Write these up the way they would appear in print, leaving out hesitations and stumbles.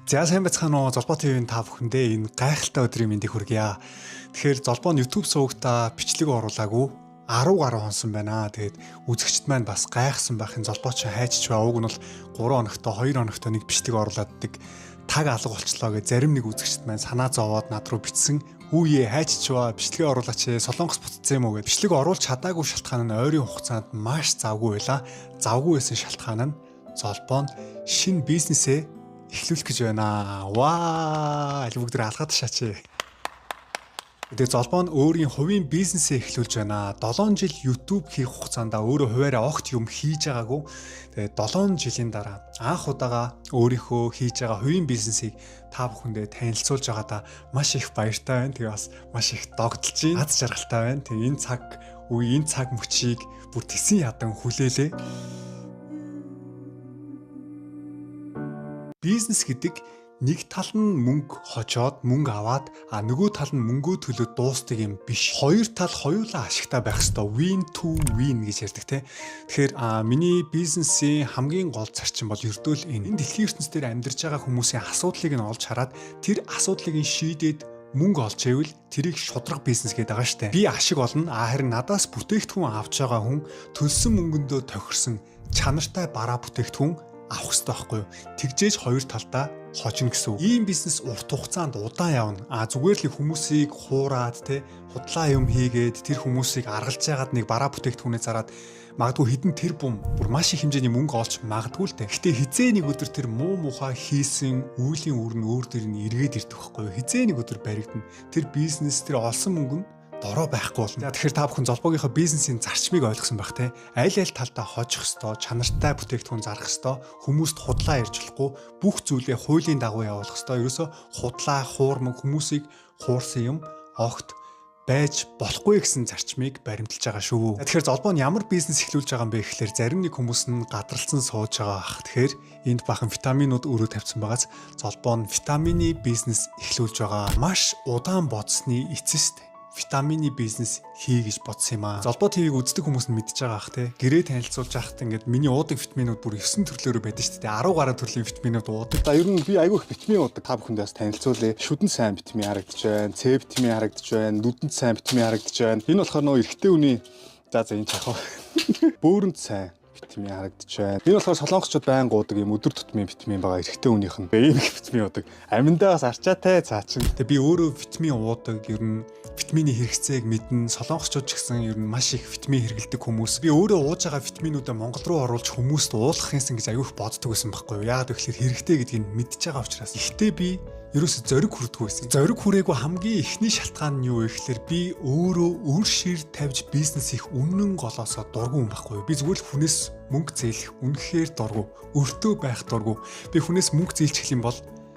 За сайн байцгаана уу Золбоо ТV-ийн та бүхэндээ энэ гайхалтай өдрийн мэндийг хүргье. Тэгэхээр Золбоо нь YouTube сувагтаа бичлэг оруулаагүй 10 гаруй хонсон байна. Тэгээд үзэгчд маань бас гайхсан байх энэ Золбооч хайчч бай. Уг нь бол 3 хоногтой 2 хоногтой нэг бичлэг оруулааддаг таг алга болчлоо гэж зарим нэг үзэгчд маань санаа зовоод над руу бичсэн. Хүүе хайчч бай бичлэгээ оруулаач Солонгос буцсан юм уу гэж. Бичлэг оруулж чадаагүй шалтгаан нь ойрын хугацаанд маш завгүй байла. Завгүй байсан шалтгаан нь Золбоо нь шинэ бизнесээ эхлүүлэх гэж байна. Ваа! Бүгд алгаад шаачээ. Тэгээд Золбоо нь өөрийн хувийн бизнесээ эхлүүлж байна. 7 жил YouTube хийх хугацаанд өөрөө хуваараа огт юм хийж байгаагүй. Тэгээд 7 жилийн дараа анх удаага өөрийнхөө хийж байгаа хувийн бизнесийг та бүхэндээ танилцуулж байгаадаа маш их баяртай байна. Тэгээд бас маш их догдолж байна. Аз жаргалтай байна. Тэгээд энэ цаг мөчийг бүр тэсэн ядан хүлээлээ. Бизнес гэдэг нэг тал нь мөнгө хожоод мөнгө аваад нөгөө тал нь мөнгөө төлөө дуустдаг юм биш. Хоёр тал хоёулаа ашигтай байх ёстой. Win to win гэж ярьдаг те. Тэгэхээр миний бизнесийн хамгийн гол зарчим бол ердөөл энэ. Энэ дэлхийн ертөнцийн дээр амьдарч байгаа хүмүүсийн асуудлыг нь олж хараад тэр асуудлыг нь шийдээд мөнгө олж ивэл тэрийг шудраг бизнес гэдэг байгаа штэ. Би ашиг олно. Харин надаас бүтээгдэхүүн авч байгаа хүн төлсөн мөнгөндөө тохирсон чанартай бараа бүтээгдэхүүн авах хэрэгтэй байхгүй юу? Тэгжээж хоёр талдаа хожно гэсэн үг. Ийм бизнес урт хугацаанд удаан явна. Зүгээр л хүмүүсийг хуураад худлаа юм хийгээд тэр хүмүүсийг аргалж яагаад нэг бараа бүтээгдэхүүнээ зараад магадгүй хідэн тэр бум бүр маш их хэмжээний мөнгө олж магадгүй л Гэтэ хизээ нэг өдөр тэр муу мухай хийсэн үеийн үр нь өөр дээр нь эргээд ирдэг байхгүй юу? Хизээ нэг өдөр баригдана. Тэр бизнес тэр олсон мөнгө нь дорой байхгүй болно. Тэгэхээр та бүхэн Золбоогийнхоо бизнесийн зарчмыг ойлгосон байх те. Аль талдаа хожих ёстой, чанартай бүтээгдэхүүн зарах ёстой, хүмүүст худлаа ярьж болохгүй, бүх зүйлээ хуулийн дагуу явуулах ёстой. Ерөөсө худлаа, хуурмаг хүмүүсийг хуурсан юм огт байж болохгүй гэсэн зарчмыг баримталж байгаа шүү. Тэгэхээр Золбоо нь ямар бизнес эхлүүлж байгаа юм бэ гэхээр зарим нэг хүмүүс нь гадралсан сууж байгаа бах. Тэгэхээр энд бахан витаминууд өрөө тавьсан байгаас Золбоо нь витамины бизнес эхлүүлж байгаа. Маш удаан бодсны эцэст витамины бизнес хий гэж бодсон юм аа. Золбоо ТV-г үздэг хүмүүс нь мэдж байгаа ах те. Гэрээ танилцуулж байхад ингээд миний уудаг витаминууд бүр 9 төрлөөрөө байдаг шүү дээ. 10 гаруй төрлийн витаминууд уудаг. За ер нь би айгүй их витамин уудаг. Та бүхэндээ бас танилцуулъя. Шүдэн сайн витамин харагдаж байна. С витамин харагдаж байна. Нүдэнд сайн витамин харагдаж байна. Энэ болохоор нөө эрэгтэй хүний энэ чахав. Бөөрөнд сайн витамин харагдаж байна. Энэ болохоор солонгосчууд байн гуудаг юм өдөр тутмын витамин байгаа эрэгтэй хүнийх нь. Ийм их витамин уудаг. Аминдаас арчаатай цаачин. Тэгээ би өөрөө витамин уудаг. Ер нь витамины хэрэгцээг мэднэ. Солонгосчууд ч гэсэн ер нь маш их витамин хэрэглэдэг хүмүүс. Би өөрөө ууж байгаа витаминуудаа Монгол руу оруулж хүмүүст уулгах юмсан гэж аюух боддог байсан байхгүй юу? Яагаад гэвэл хэрэгтэй гэдгийг мэдж байгаа учраас. Ихтэй би ерөөсө зориг хүрдэггүй байсан. Зориг хүрээгүй хамгийн ихний шалтгаан нь юу вэ гэхээр би өөрөө үр шир тавьж бизнес их үнэн голоосоо дургу юм байхгүй юу? Би зүгээр л хүнээс мөнгө зээлэх үнэхээр дургу. Өртөө байх дургу. Би хүнээс мөнгө зээлчих юм бол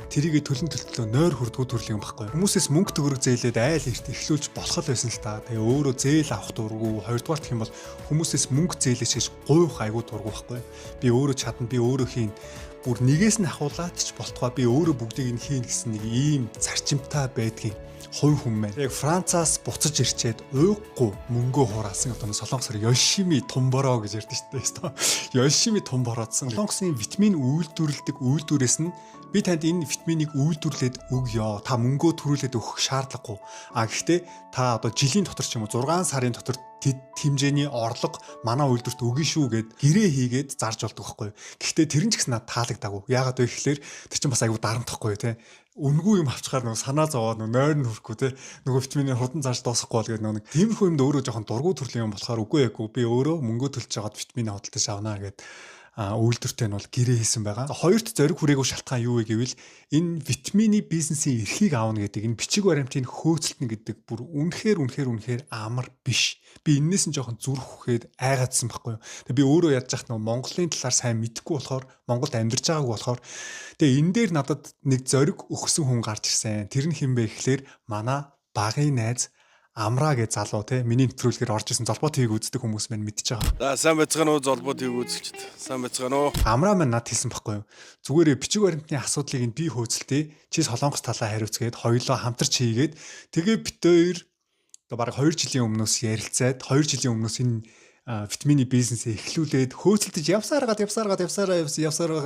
тэрийгэ төлөн төлтөлөө нойр хүрдгүү төрлийн юм байхгүй. Хүмүүсээс мөнгө төгрөг зээлээд айл эрт эхлүүлж болох л байсан л та. Тэгээ өөрөө зээл авах дургу. Хоёрдугаар гэх юм бол хүмүүсээс мөнгө зээлээч гэж гуйх айгуу дургу байхгүй. Би өөрөө чадна, би өөрөө хийн. Бүр нэгээс нь ахуулаад ч болтугай би өөрөө бүгдийг нь хийн гэсэн нэг ийм зарчимтай байдгийн хувь хүн маань. Яг Францаас буцаж ирчээд уйггүй мөнгөө хураасан одоо солонгосоор Yoshimi Tomboro гэж ярьдэн шүү дээ. Yoshimi Tomboroодсан. Солонгосын витамин үйлдвэрлэдэг үйлдвэрээс нь би танд энэ витаминыг үйлдвэрлээд өгье. Та мөнгөө төрүүлээд өгөх шаардлагагүй. Гэхдээ та одоо жилийн дотор ч юм уу 6 сарын дотор тэд хэмжээний орлого манай үйлдвэрт өгнө шүү гэд гэрээ хийгээд зарж болдог байхгүй. Гэхдээ тэр нь ч гэсэн надад таалагдаагүй. Яагаад вэ гэхээр тэр чинь бас айгүй дарамтахгүй те. Үнгүй юм авчихаар нөгөө санаа зовоод нойр нь хүрхгүй те. Нөгөө витамины хурдан зарж дуусахгүй бол гэдэг нэг тиймэрхүү юмд өөрөө жоохон дургу төрлийн юм болохоор үгүй яггүй. Би өөрөө мөнгөө төлж жагаад витамины хөдөлж авнаа гэд үйлдвэртэй нь бол гэрээ хийсэн байгаа. Хоёрт зориг хүрээгүй шалтгаан юу вэ гэвэл энэ витамины бизнесийн эрхийг аавна гэдэг энэ бичиг баримтын хөөцөлтнө гэдэг бүр үнэхээр амар биш. Би энээс нь жоохон зүрх үхээд айгаадсан байхгүй юу. Тэгээ би өөрөө ядж яхад нөгөө Монголын талаар сайн мэдгүй болохоор Монголд амьдарч байгаагүй болохоор тэгээ энэ дээр надад нэг зориг өгсөн хүн гарч ирсэн. Тэр нь хэн бэ гэхээр манай багын найз Амраа гэж залуу те миний нэвтрүүлгээр орж исэн Золбоо ТV-г үздэг хүмүүс маань мэдчихэж байгаа. За сайн байцгаана уу Золбоо ТV үзэгчд. Сайн байцгаана уу. Амраа маань над хэлсэн байхгүй юу. Зүгээр бичиг баримтны асуудлыг нь би хөөцөлтөө чи Солонгос талаа хариуцгээд хоёулаа хамтарч хийгээд тэгээ бит хоёр одоо бараг 2 жилийн өмнөөс ярилцаад 2 жилийн өмнөөс энэ витамины бизнесээ эхлүүлээд хөөцөлдөж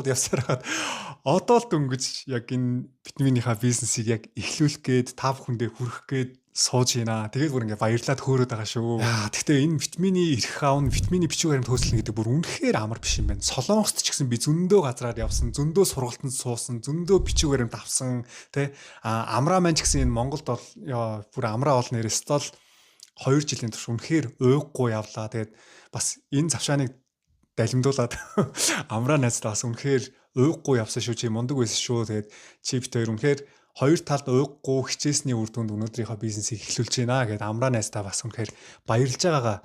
явсараад одоо л дөнгөж яг энэ витаминыхаа бизнесийг яг эхлүүлэх гээд та бүхэндээ хүрэх гээд сууж гинэ. Тэгээд бүр ингээ баярлаад хөөрөөд байгаа шүү. Гэхдээ энэ витамины эрх аавн витамины бичиг баримт хөөцөлнө гэдэг бүр үнэхээр амар биш юм байна. Солонгост ч гэсэн би зөндөө газраар явсан, зөндөө сургалтанд суусан, зөндөө бичиг баримт авсан, тэ амраа маань ч гэсэн энэ Монголд бол бүр амраа бол нэрээс л 2 жилийн турш үнэхээр уйггүй явлаа. Тэгээд бас энэ завшааныг далимдуулаад амраа найзлаа бас үнэхээр уйггүй явсан шүү. Чи мундаг байсан шүү. Тэгээд чи бит хоёр үнэхээр хоёр талд уйггүй хичээсний үр дүнд өнөөдрийнхөө бизнесийг эхлүүлж байна гэдээ амраа найздаа бас үнэхээр баярлж байгаагаа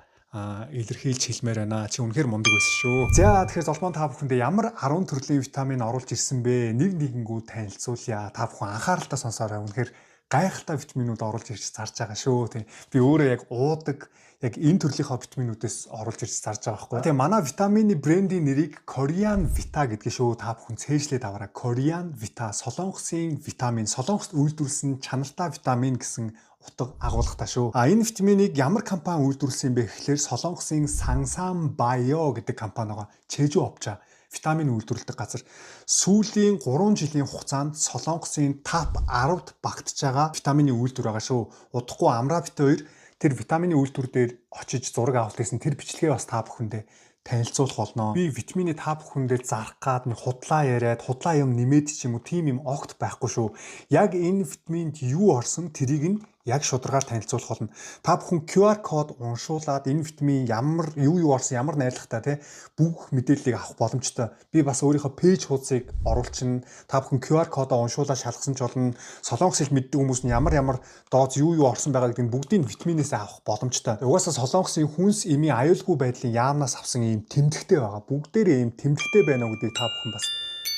илэрхийлж хэлмээр байна. Чи үнэхээр мундаг байсан шүү. За тэгэхээр золбон та бүхэндээ ямар 10 төрлийн витамин оруулж ирсэн бэ? Нэг нэгэнгүү танилцуулъя. Та бүхэн анхааралтай сонсоорой. Үнэхээр гайхалтай витаминууд оруулж ирж зарж байгаа шүү. Тийм. Би өөрөө яг уудаг яг энэ төрлийнхөө витаминуудаас оруулж ирж зарж байгаа байхгүй. Тэгээ манай витамины брендийн нэрийг Korean Vita гэдгийг шүү. Та бүхэн цээжлээд аваарай. Korean Vita Солонгосын витамин, Солонгост үйлдвэрлэсэн чанартай витамин гэсэн утга агуулгатай шүү. Энэ витаминыг ямар компани үйлдвэрлэсэн бэ гэхлээр Солонгосын Sangsang Bio гэдэг компани байгаа. Чежу Опча витамин үйлдвэрлэдэг газар сүүлийн 3 жилийн хугацаанд Солонгосын топ 10-д багтж байгаа витамины үйлдвэр байгаа шүү. Удахгүй Амраа бит 2 тэр витамины үйлдвэр дээр очиж зураг авалт хийсэн тэр бичлэгээ бас та бүхэндээ танилцуулах болно. Би витамины та бүхэндээ зарах гад нэг худлаа яриад худлаа юм нэмээд ч юм уу тийм юм огт байхгүй шүү. Яг энэ витаминд юу орсон тэрийг нь яг шударгаар танилцуулах болно. Та бүхэн QR код уншуулад энэ витамин ямар юу орсон ямар найрлагатай те бүх мэдээллийг авах боломжтой. Би бас өөрийнхөө пэйж хуудсыг оруулчихна. Та бүхэн QR кодоо уншуулаад шалгасан ч болно. Солонгос хэл мэддэг хүмүүс нь ямар дооз юу орсон байгаа гэдгийг бүгдийг витаминээс авах боломжтой. Угаасаа солонгосын хүнс эмийн аюулгүй байдлын яамнаас авсан ийм тэмдэгтэй байгаа. Бүгдээрээ ийм тэмдэгтэй байна уу гэдгийг та бүхэн бас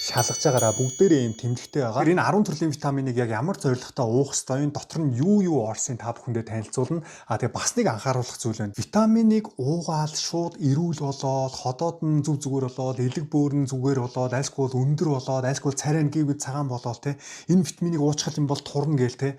шалгаж байгаараа бүгдээрээ ийм тэмдэгтэй байгаа. Энэ 10 төрлийн витаминыг яг ямар зорилготой уух ёстой, энэ дотор нь юу орсон та бүхэндээ танилцуулна. Тэгээ бас нэг анхааруулах зүйл байна. Витаминыг уугаал шууд эрүүл болоод, ходоод нь зүгээр болоод, элэг бөөр нь зүгээр болоод, айлсгүй өндөр болоод, айлсгүй царай нь гівд цагаан болоод те энэ витаминыг уучхал юм бол турна гээл те.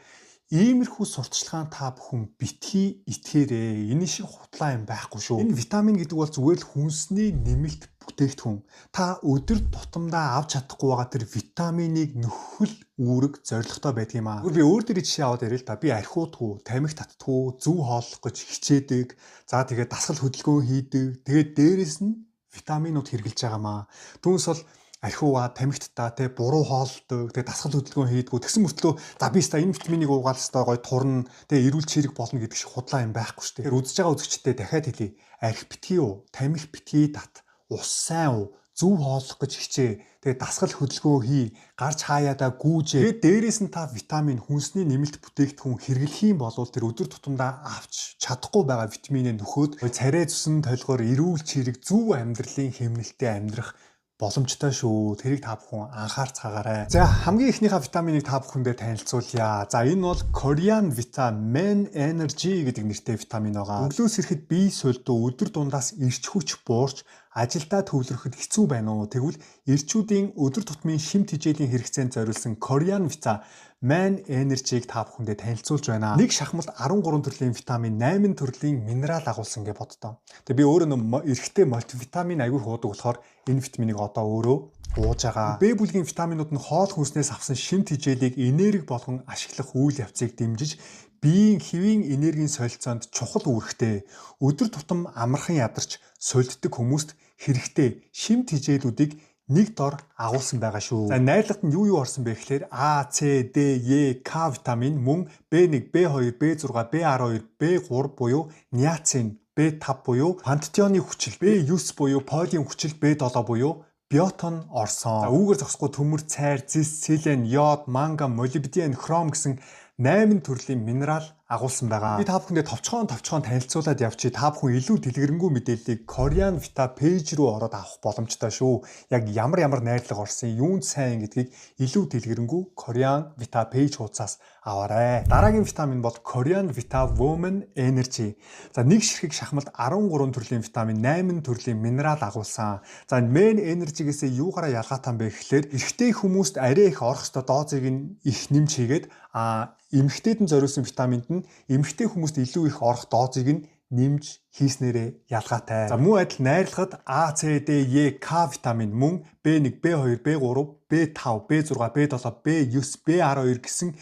Иймэрхүү сурталчилгаан та бүхэн битгий итгээрээ. Энэ шиг худлаа юм байхгүй шүү. Энэ витамин гэдэг бол зүгээр л хүнсний нэмэлт бүтээгдэхүүн. Та өдөр тутамдаа авч чадахгүй байгаа тэр витаминыг нөхөл үүрэг зорилготой байдаг юм аа. Би өөр дэри жишээ аваад ярил л да. Би архиудгүй, тамхи татдаггүй, зүв хооллох гэж хичээдэг. За тэгээд дасгал хөдөлгөөн хийдэг. Тэгээд дээрэс нь витаминууд хэрглэж байгаамаа. Түүнээс бол архиугаа тамхитаа те буруу хоолдог те дасгал хөдөлгөөн хийдгүү тэгсэн мөртлөө за би ста энэ витаминыг уугаал ста гой турна те эрүүл чирэг болно гэдэг шиг худлаа юм байхгүй шүү дээ. Тэгэхээр үзэж байгаа үзэгчдээ дахиад хэлье. Архи битгий уу, тамхи битгий тат, ус сайн уу, зүв хооллох гэж хичээ. Тэгээ дасгал хөдөлгөөн хий, гарч хаяадаа гүүжээ. Тэгээд дээрээс нь та витамин хүнсний нэмэлт бүтээгдэхүүн хэрэглэх юм бол тэр өдөр тутамдаа авч чадахгүй байгаа витаминээ нөхөөд царай зүсэн толгоор эрүүл чирэг зөв амьдралын хэмнэлтэд амьдрах боломжтой шүү. Тэрийг та бүхэн анхаарцгаагаарай. За хамгийн ихнийхээ витаминыг та бүхэндээ танилцуулъя. За энэ бол Korean Vita Men Energy гэдэг нэртэй витамин байгаа. Өглөөс ирэхэд бие сольдоо өдөр дундаас эрч хүч буурч ажилдаа төвлөрөхөд хэцүү байна уу? Тэгвэл эрчүүдийн өдөр тутмын шимт хичээлийн хэрэгцээнд зориулсан Korean Vita Man Energy-г та бүхэндээ танилцуулж байна. Нэг шахмалт 13 төрлийн витамин, 8 төрлийн минерал агуулсан гэж боддоо. Тэгээ би өөрөө эрэгтэй мультивитамин аягүй хуудаг болохоор энэ витаминыг одоо өөрөө ууж байгаа. Б бүлгийн витаминууд нь хоол хүнснээс авсан шимт хичээлийг энерги болгон ашиглах үйл явцыг дэмжиж биеийн хэвийн энергийн солилцоонд чухал үүрэгтэй. Өдөр тутам амархан ядарч сольддог хүмүүст хэрэгтэй шимт хичээлүүдийг нэг дор агуулсан байгаа шүү. За найрлагт нь юу орсон бэ гэхээр А, С, Д, Е, К витамин мөн B1, B2, B6, B12, B3 буюу ниацин, B5 буюу пантеоны хүчил, B9 буюу полиум хүчил, B7 буюу биотон орсон. Үүгээр зогсохгүй төмөр, цайр, зис, селен, йод, манган, молибден, хром гэсэн 8 төрлийн минерал агуулсан байгаа. Би та бүхэндээ товчхон танилцуулаад явчих. Та бүхэн илүү дэлгэрэнгүй мэдээллийг Korean Vita пэйж рүү ороод авах боломжтой шүү. Яг ямар найрлага орсон, юунд сайн гэдгийг илүү дэлгэрэнгүй Korean Vita пэйж хуудасаас аваарай. Дараагийн витамин бол Korean Vita Women Energy. За нэг ширхэг шахмалт 13 төрлийн витамин, 8 төрлийн минерал агуулсан. За Men Energy-гээс юугаараа ялгаатай юм бэ гэхлээр эрэгтэй хүмүүст арай их орох ёстой доозыг нь их нэмж хийгээд эмэгтэйдэн зориулсан витаминд нь эмэгтэй хүмүүст илүү их орох доозыг нь нэмж хийснээрээ ялгаатай. За мөн адил найрлагад А, С, Д, Е, К витамин мөн B1, B2, B3, B5, B6, B7, B9, B12 гэсэн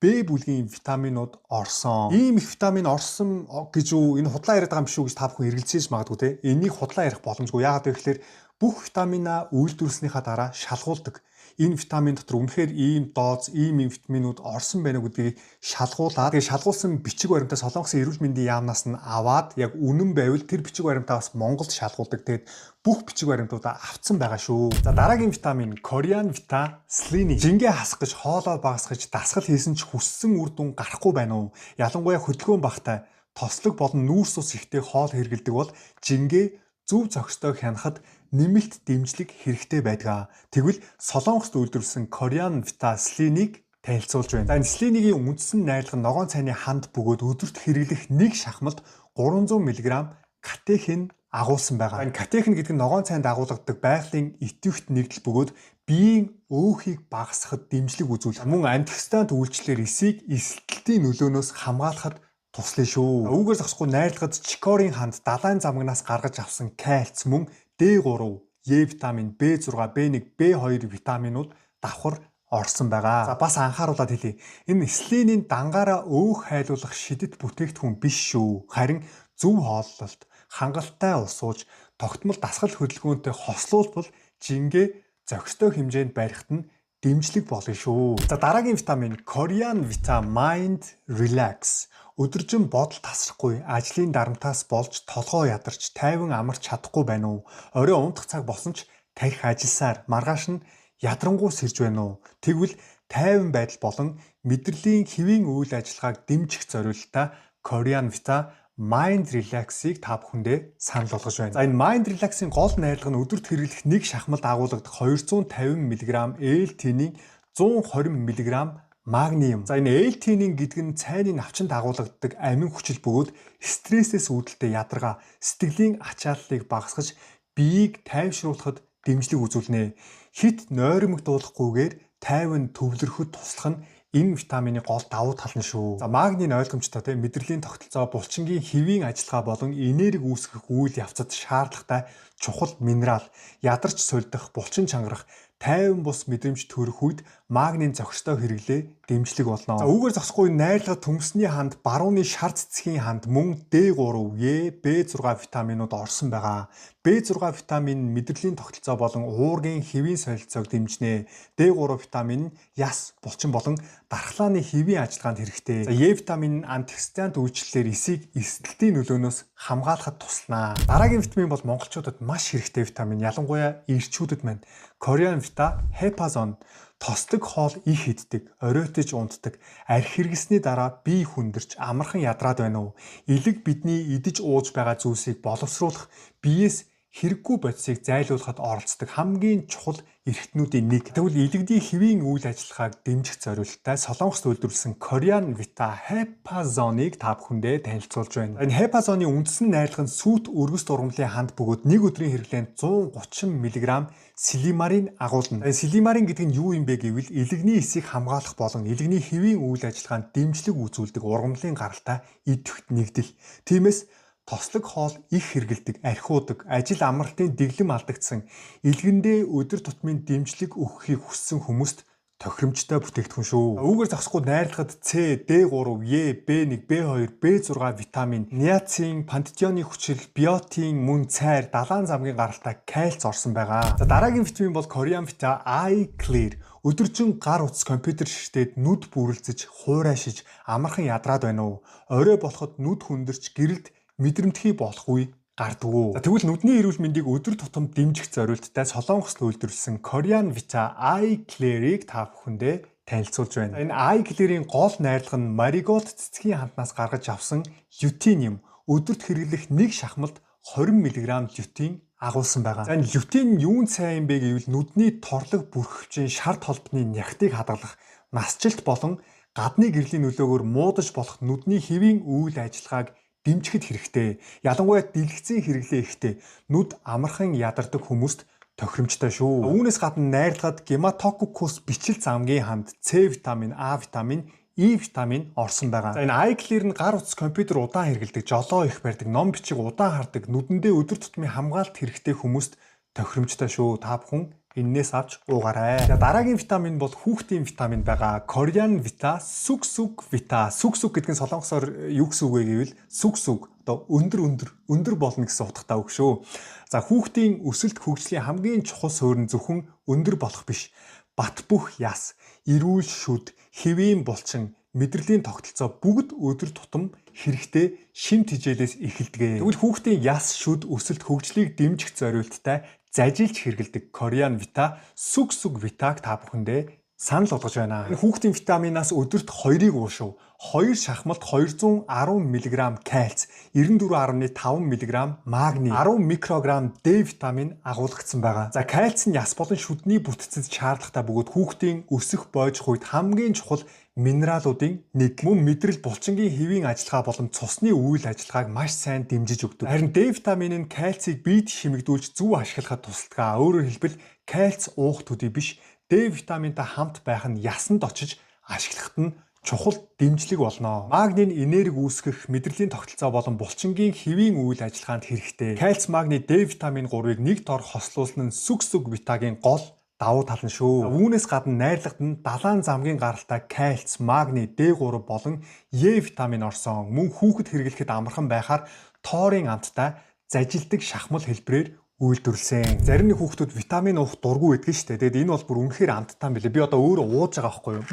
B бүлгийн витаминууд орсон. Ийм их витамин орсон гэж үү энэ худлаа яриад байгаа юм шүү гэж та бүхэн эргэлзэж магадгүй те. Энийг худлаа ярих боломжгүй. Яагаад гэвэл бүх витаминаа үйлдвэрлэснийхаа дараа шалгуулдаг. Энэ витамин дотор үнэхээр ийм дооз, ийм витаминууд орсон байна уу гэдгийг шалгуулад тэгээ шалгуулсан бичиг баримтаа Солонгосын эрүүл мэндийн яамнаас нь аваад яг үнэн байвал тэр бичиг баримтаа бас Монголд шалгуулдаг. Тэгээд бүх бичиг баримтуудаа авцсан байгаа шүү. За дараагийн витамин Korean Vita Selenium. Жингээ хасах гэж хоолоо багасгаж дасгал хийсэн ч хүссэн үр дүн гарахгүй байна уу? Ялангуяа хөдөлгөөн багтай тослог болон нүүрс ус ихтэй хоол хэргэлдэг бол жингээ зөв зохистой хянахад нэмэлт дэмжлэг хэрэгтэй байдаг. Тэгвэл Солонгост үйлдвэрлэсэн Korean Vita Selenium-ыг танилцуулж байна. За энэ Selenium-ийн үндсэн найрлага ногоон цайны ханд бөгөөд өдөрт хэрэглэх нэг шахмалд 300 мг катехин агуулсан байгаа. Энэ катехин гэдэг нь ногоон цайнд агуулгадаг байгалийн идэвхт нэгдэл бөгөөд биеийн өөхийг багасгахад дэмжлэг үзүүлэх. Мөн антиоксидант үйлчлэлээр эсийг эсэлтлийн нөлөөнөөс хамгаалахад туслая шүү. Үүгээр зогсохгүй найрлагад чикорийн ханд далайн замгнаас гаргаж авсан кальц мөн D3, Е витамин, B6, B1, B2 витаминууд давхар орсон байгаа. За бас анхааруулад хэлье. Энэ Selenium дангаараа өөх хайлуулах шидэт бүтээгдэхүүн биш шүү. Харин зөв хооллолт, хангалттай ус ууж, тогтмол дасгал хөдөлгөөнтэй хослуулбал жингээ зохистой хэмжээнд барихад нь дэмжлэг болно шүү. За дараагийн витамин Korean Vita Mind Relax. Өдөржин бодол тасрахгүй, ажлын дарамтаас болж толгоо ядарч, тайван амарч чадахгүй байна уу? Орой унтах цаг болсон ч тарих ажилласаар маргааш нь ядрангуй сэрж байна уу? Тэгвэл тайван байдал болон мэдрэлийн хэвийн үйл ажиллагааг дэмжих зорилттой Korean Vita Mind Relax-ыг та бүхэндээ санал болгож байна. За энэ Mind Relax-ийн гол найрлага нь өдөрт хэрэглэх нэг шахмалд агуулгадах 250 мг L-theanine 120 мг магниум. За энэ L-theanine гэдэг нь цайны навчинд агуулгаддаг амин хүчил бөгөөд стрессээс үүдэлтэй ядаргаа, сэтгэлийн ачааллыг багасгаж биеийг тайвшруулахад дэмжлэг үзүүлнэ. Хит нойрмогдуулахгүйгээр тайван төвлөрөхөд туслах нь энэ витамины гол давуу тал нь шүү. За магний ойлгомжтой те мэдрэлийн тогтолцоо булчингийн хэвийн ажиллагаа болон энерги үүсгэх үйл явцад шаардлагатай чухал минерал, ядарч сольдох, булчин чангарах, тайван бус мэдрэмж төрөх үед магнийн зохистой хэрэглээ дэмжлэг болно. За үүгээр зогсохгүй найрлага төмсний ханд, барууны шар цэцгийн ханд мөн D3, Е, B6 витаминууд орсон байгаа. B6 витамин мэдрэлийн тогтолцоо болон уургийн хэвийн солилцоог дэмжнэ. D3 витамин яс, булчин болон дархлааны хэвийн ажиллагаанд хэрэгтэй. За Е витамин нь антиоксидант үйлчлэлээр эсийг эсэлтлийн нөлөөнөөс хамгаалахад туслана. Дараагийн витамин бол монголчуудад маш хэрэгтэй витамин, ялангуяа эрчүүдэд маань Korean Vita Hepazone. Тосдог хоол их иддэг, оройтож унтдаг, архи хэрэглэсний дараа бие хүндэрч амархан ядраад байна уу? Элэг бидний идэж ууж байгаа зүйлсийг боловсруулах, биеэс хэрэггүй бодисыг зайлуулахад оролцдог хамгийн чухал эрхтнүүдийн нэг. Тэгвэл элэгний хэвийн үйл ажиллагааг дэмжих зорилттой Солонгост үйлдвэрлэсэн Korean Vita Hepazone-ыг та бүхэндээ танилцуулж байна. Энэ Hepazone-ийн үндсэн найрлага нь сүйт өргөс дургамлын ханд бөгөөд нэг өдрийн хэрэглээнд 130 мг силимарин агуулна. Силимарин гэдэг нь юу юм бэ гэвэл элэгний эсийг хамгаалах болон элэгний хэвийн үйл ажиллагаанд дэмжлэг үзүүлдэг ургамлын гаралтай идэвхт нэгдэл. Тиймээс тослог хоол их хэргэлдэг, архиудаг, ажил амралтын дэглэм алдагдсан, илгэндээ өдөр тутмын дэмжлэг өгөхийг хүссэн хүмүүст тохиромжтой бүтээгдэхүүн шүү. Үүгээр зогсохгүй найрлагад С, D3, Е, B1, B2, B6 витамин, ниацин, пантотеоны хүчил, биотин, мөн цайр, далайн замгийн гаралтай кальц орсон байгаа. За дараагийн витамин бол Korean Vita Eye Clear. Өдөржин гар утас компьютер ширтээд нүд бүрэлзэж, хуурайшиж, амархан ядраад байна уу? Орой болоход нүд хүндэрч гэрэлд мэдрэмтгий болох үе гардгүү. За тэгвэл нүдний эрүүл мэндийг өдөр тутам дэмжих зорилттой Солонгост үйлдвэрлэсэн Korean Vita Eye Clear-ыг та бүхэндээ танилцуулж байна. Энэ Eye Clear-ийн гол найрлага нь Marigold цэцгийн ханднаас гаргаж авсан лютин юм. Өдөрт хэрэглэх нэг шахмалд 20 мг лютин агуулсан байгаа. За энэ лютин юунд сайн юм бэ гэвэл нүдний торлог бүрхөвчийн шарт холбооны нягтыг хадгалах, насжилт болон гадны гэрлийн нөлөөгөөр муудаж болох нүдний хэвийн үйл ажиллагааг дэмжихэд хэрэгтэй. Ялангуяа дэлгэцийн хэрэглээ ихтэй нүд амархан ядардаг хүмүүст тохиромжтой шүү. Үүнээс гадна найрлагад Gematococcus бичил замгийн ханд С витамин, А витамин, E витамин орсон байгаа. За энэ iClear нь гар утас компьютер удаан хэрэглэдэг, жолоо их барьдаг, ном бичиг удаан хардаг, нүдэндээ өдөр тутмын хамгаалалт хэрэгтэй хүмүүст тохиромжтой шүү. Та бүхэн эннээс авч уугаарай. За дараагийн витамин бол хүүхдийн витамин байгаа. Korean Vita Suksuk Vita. Suksuk гэдэг нь солонгосоор юу гэсэн үг вэ гэвэл сүг одоо өндөр болно гэсэн утгатай үг шүү. За хүүхдийн өсөлт хөгжлийн хамгийн чухал суурь нь зөвхөн өндөр болох биш. Бат бөх яс, эрүүл шүд, хэвийн булчин, мэдрэлийн тогтолцоо бүгд өдөр тутам хэрэгтэй шимт хичээлээс эхэлдэг. Тэгвэл хүүхдийн яс, шүд, өсөлт хөгжлийг дэмжих зорилттой зажилж хэрэглэдэг Korean Vita Suksuk Vita-г та бүхэндээ санал болгож байна. Энэ хүүхдийн витаминаас өдөрт 2-ыг уушив. 2 шахмалт 210 мг кальц, 94.5 мг магний, 10 микрограмм D витамин агуулгдсан байгаа. За кальц нь яс болон шүдний бүтцэд шаардлагатай бөгөөд хүүхдийн өсөх бойжих үед хамгийн чухал минералуудын нэг. Мөн мэдрэл булчингийн хэвийн ажиллагаа болон цусны үйл ажиллагааг маш сайн дэмжиж өгдөг. Харин D витамин нь кальцийг биед шимэгдүүлж зөв ашиглахад тусалдаг. Өөрөөр хэлбэл кальц уух төдий биш, D витаминтай хамт байх нь ясанд очиж ашиглахад нь чухал дэмжлэг болно. Магний нь энерги үүсгэх, мэдрэлийн тогтолцоо болон булчингийн хэвийн үйл ажиллагаанд хэрэгтэй. Кальц, магний, D витамин 3-ыг нэг дор хослуулсан нь Suksuk Vita-гийн гол давуу тал нь шүү. Үүнээс гадна найрлагад нь далайн замгийн гаралтай кальц, магний, D3 болон E витамин орсон. Мөн хүүхэд хэрэглэхэд амархан байхаар тоорын амттай зажилдаг шахмал хэлбэрээр үйлдвэрлэсэн. Зарим нэг хүүхдүүд витамин уух дургүй байдаг шүү дээ. Тэгээд энэ бол бүр үнэхээр амттай юм билээ. Би одоо өөрөө ууж байгаа байхгүй юу?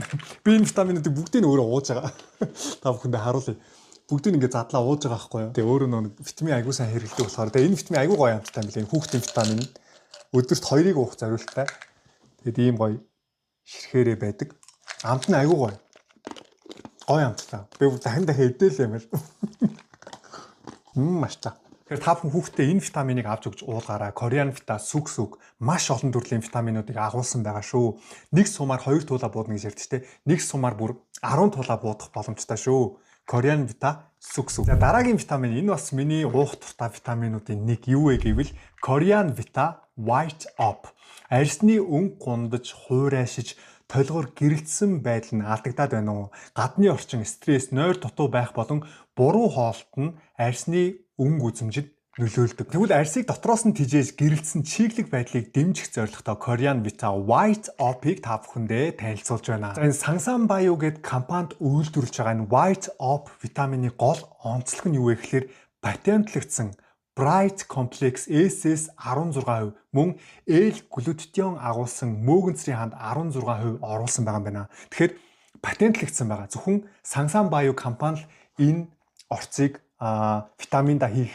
Би энэ витаминуудыг бүгдийг нь өөрөө ууж байгаа. Та бүхэндээ харуулъя. Бүгдийг ингээ задлаа ууж байгаа байхгүй юу? Тэгээд өөрөө нэг витамин айгуу сайн хэрэглэдэг болохоор тэгээд энэ витамин айгуу гоё амттай юм билээ. Хүүхдийн витамин өдөрт 2-ыг уух зорилттой. Тэгээд ийм гоё ширхээрээ байдаг. Амт нь айгуу гоё. Гоё амттай. Би дахин эдээл юм л. Маш та. Тэгэхээр та бүхэн хүүхдээ энэ витаминыг авч өгч уулгаарай. Korean Vita Suksuk маш олон төрлийн витаминуудыг агуулсан байгаа шүү. Нэг сумаар 2 туулаа буудна гэж ярьдэж тэ. Нэг сумаар бүр 10 туулаа буудах боломжтой шүү. Korean Vita Suksuk. За дараагийн витамин энэ бас миний уух дуртай витаминуудын нэг юу вэ гэвэл Korean Vita White Op. Арьсны өнгө гундаж, хуурайшиж, толгор гэрэлтсэн байдал нь алдагдаад байна уу? Гадны орчин, стресс, нойр дутуу байх болон буруу хоолт нь арьсны өнгө үзэмжид нөлөөлдөг. Тэгвэл арьсыг дотроос нь тижээж гэрэлтсэн чиглэг байдлыг дэмжих зорилготой Korean Vita White Op-ыг та бүхэндээ танилцуулж байна. За энэ Sangsan Bio гэдэг компанид үйлдвэрлэж байгаа энэ White Op витамины гол онцлог нь юу вэ гэхээр патентлэгдсэн Bright Complex SS16%, мөн L-глютатион агуулсан мөөгөнцрийн ханд 16% оруулсан байгаа юм байна. Тэгэхээр патентлэгдсэн байгаа. Зөвхөн Sangsan Bio компани л энэ орцыг витаминда хийх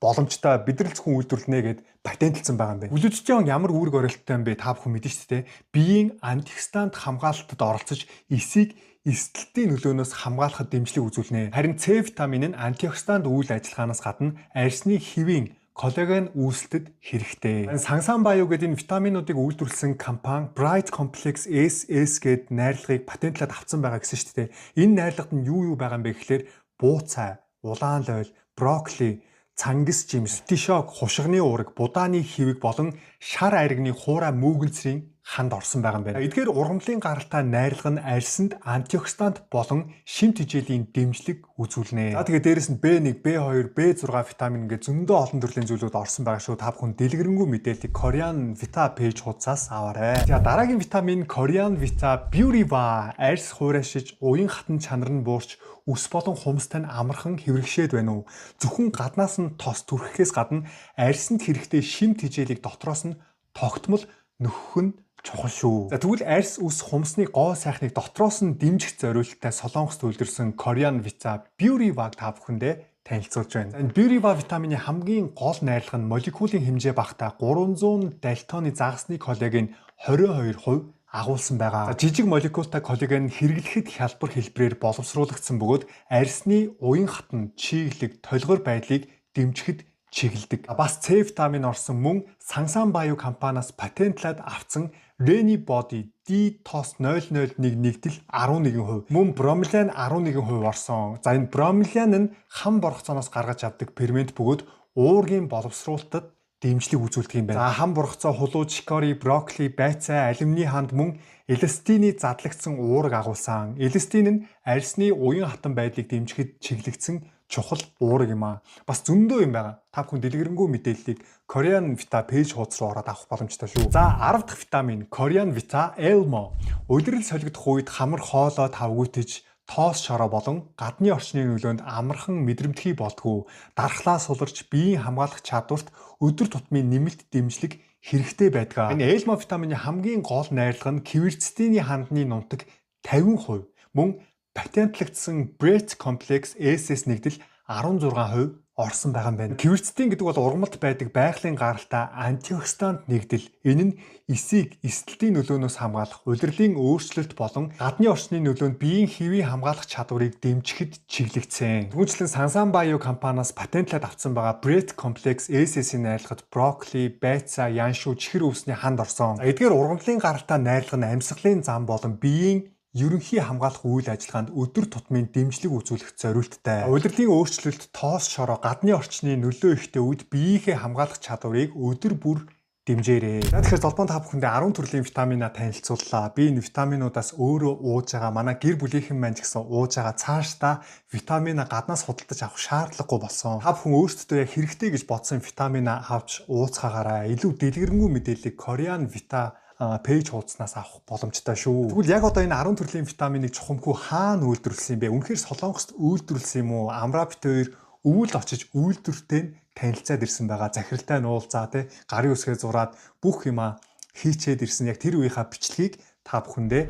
боломжтой бидрэл зөвхөн үйлдвэрлэнэ гэд патентлсан байгаа юм байна. Глютатион ямар үүрэг оролттой юм бэ? Та бүхэн мэдэн шүү дээ. Биеийн антиоксидант хамгаалалтад оролцож эсийг эсдэлтийн нөлөөнөөс хамгаалахад дэмжлэг үзүүлнэ. Харин C витамин нь антиоксидант үйл ажиллагаанаас гадна арьсны хэвийн коллаген үүсэлтэд хэрэгтэй. Sangsan Bio гэдэг энэ витаминуудыг үйлдвэрлэсэн компани Bright Complex SS гэдэг найрлагыг патентлаад авсан байгаа гэсэн шүү дээ. Энэ найрлагад нь юу байгаа юм бэ гэхээр буу цай, улаан лойл, брокколи, цангис жимс, тишок, хушгины уураг, будааны хэвэг болон шар айрагны хуурай мөөгөнцрийн ханд орсон байгаа юм байна. Эдгээр ургамлын гаралтай найрлага нь арьсанд антиоксидант болон шимт хичээлийн дэмжлэг үзүүлнэ. За тэгээд дээрэс нь B1, B2, B6 витамин ингээд зөндөө олон төрлийн зүйлүүд орсон байгаа шүү. Та бүхэн дэлгэрэнгүй мэдээллийг Korean Vita пэйж хуудасаас аваарай. За дараагийн витамин Korean Vita Beautyva. Арьс хуурайшиж, уян хатан чанар нь буурч, үс болон хумстай нь амархан хэврэгшээд байна уу? Зөвхөн гаднаас нь тос түрхэхээс гадна арьсанд хэрэгтэй шимт хичээлийг дотроос нь тогтмол нөхөх нь чухал шүү. За тэгвэл арьс үс хумсны гоо сайхныг дотроос нь дэмжих зорилттой Солонгост үйлдвэрсэн Korean Vita Beautyva та бүхэндээ танилцуулж байна. Энэ Beautyva витамины хамгийн гол найрлага нь молекулын хэмжээ багтаа 300 дальтоны загасны коллаген 22% агуулсан байгаа. Жижиг молекултай коллаген хэрэглэхэд хялбар хэлбэрээр боловсруулагдсан бөгөөд арьсны уян хатан, чиглэг, толгор байдлыг дэмжихэд чиглэдэг. Бас C витамин орсон мөн Sangsan Bio компаниас патентлаад авсан Reni Body D-TOS 0011 нэгдэл 11%, мөн Bromelain 11% орсон. За энэ Bromelain нь хам боргоцооноос гаргаж авдаг фермент бөгөөд уургийн боловсруулалтад дэмжлэг үзүүлдэг юм байна. За хам бургацаа, хулуу, чикори, брокколи, байцаа, алюминий ханд мөн элестиний задлагдсан уураг агуулсан. Элестин нь арьсны уян хатан байдлыг дэмжихэд чиглэгдсэн чухал уураг юм аа. Бас зөндөө юм байгаа. Та бүхэн дэлгэрэнгүй мэдээллийг Korean Vita пэйж хуудас руу ороод авах боломжтой шүү. За 10 дахь витамин Korean Vita Elmo. Улирал солигдох үед хамар хоолой тавгуйтж тоос шороо болон гадны орчны нөлөөнд амархан мэдрэмтгий болдгоо. Дархлаа суларч биеийн хамгаалах чадварт өдөр тутмын нэмэлт дэмжлэг хэрэгтэй байдаг. Энэ Elmo витамины хамгийн гол найрлага нь кверцетиний хандны нунтаг 50%, мөн патентлагдсан Brett Complex SS нэгдэл 16% орсон байгаа юм байна. Кверцетин гэдэг бол ургамалд байдаг байгалийн гаралтай антиоксидант нэгдэл. Энэ нь эсийг эсэлтийн нөлөөнөөс хамгаалах, улирлын өөрчлөлт болон гадны орчны нөлөөнд биеийн хэвийн хамгаалах чадварыг дэмжихэд чиглэгдсэн. Түүнчлэн Sansan Bio компаниас патентлаад авсан байгаа Brett Complex SS-ийн найрлагад брокколи, байцаа, яншуу, чихэр үүсний ханд орсон. Эдгээр ургамлын гаралтай найрлага нь амьсгалын зам болон биеийн ерөнхий хамгаалах үйл ажиллагаанд өдөр тутмын дэмжлэг үзүүлэх зорилттой. Улирлын өөрчлөлт, тоос шороо, гадны орчны нөлөө ихтэй үед биеийнхээ хамгаалах чадварыг өдөр бүр дэмжээрэй. За тэгэхээр золбон та бүхэндээ 10 төрлийн витамина танилцууллаа. Би энэ витаминуудаас өөрөө ууж байгаа, манай гэр бүлийнхэн маань ч гэсэн ууж байгаа, цаашдаа витамина гаднаас худалдаж авах шаардлагагүй болсон. Та бүхэн өөрсдөө яг хэрэгтэй гэж бодсон витамина авч ууцгаагаарай. Илүү дэлгэрэнгүй мэдээллийг Korean Vita пэйж хуудаснаас авах боломжтой шүү. Тэгвэл яг одоо энэ 10 төрлийн витаминыг чухамгүй хаана үйлдвэрлэсэн юм бэ? Үнэхээр Солонгост үйлдвэрлэсэн юм уу? Амрапт 2 өвөл очиж үйлдвэртэй танилцаад ирсэн байгаа. Захиралтай нуулзаа те гарын үсгээ зураад бүх юма хийчээд ирсэн яг тэр үеийнхаа бичлэгийг та бүхэндээ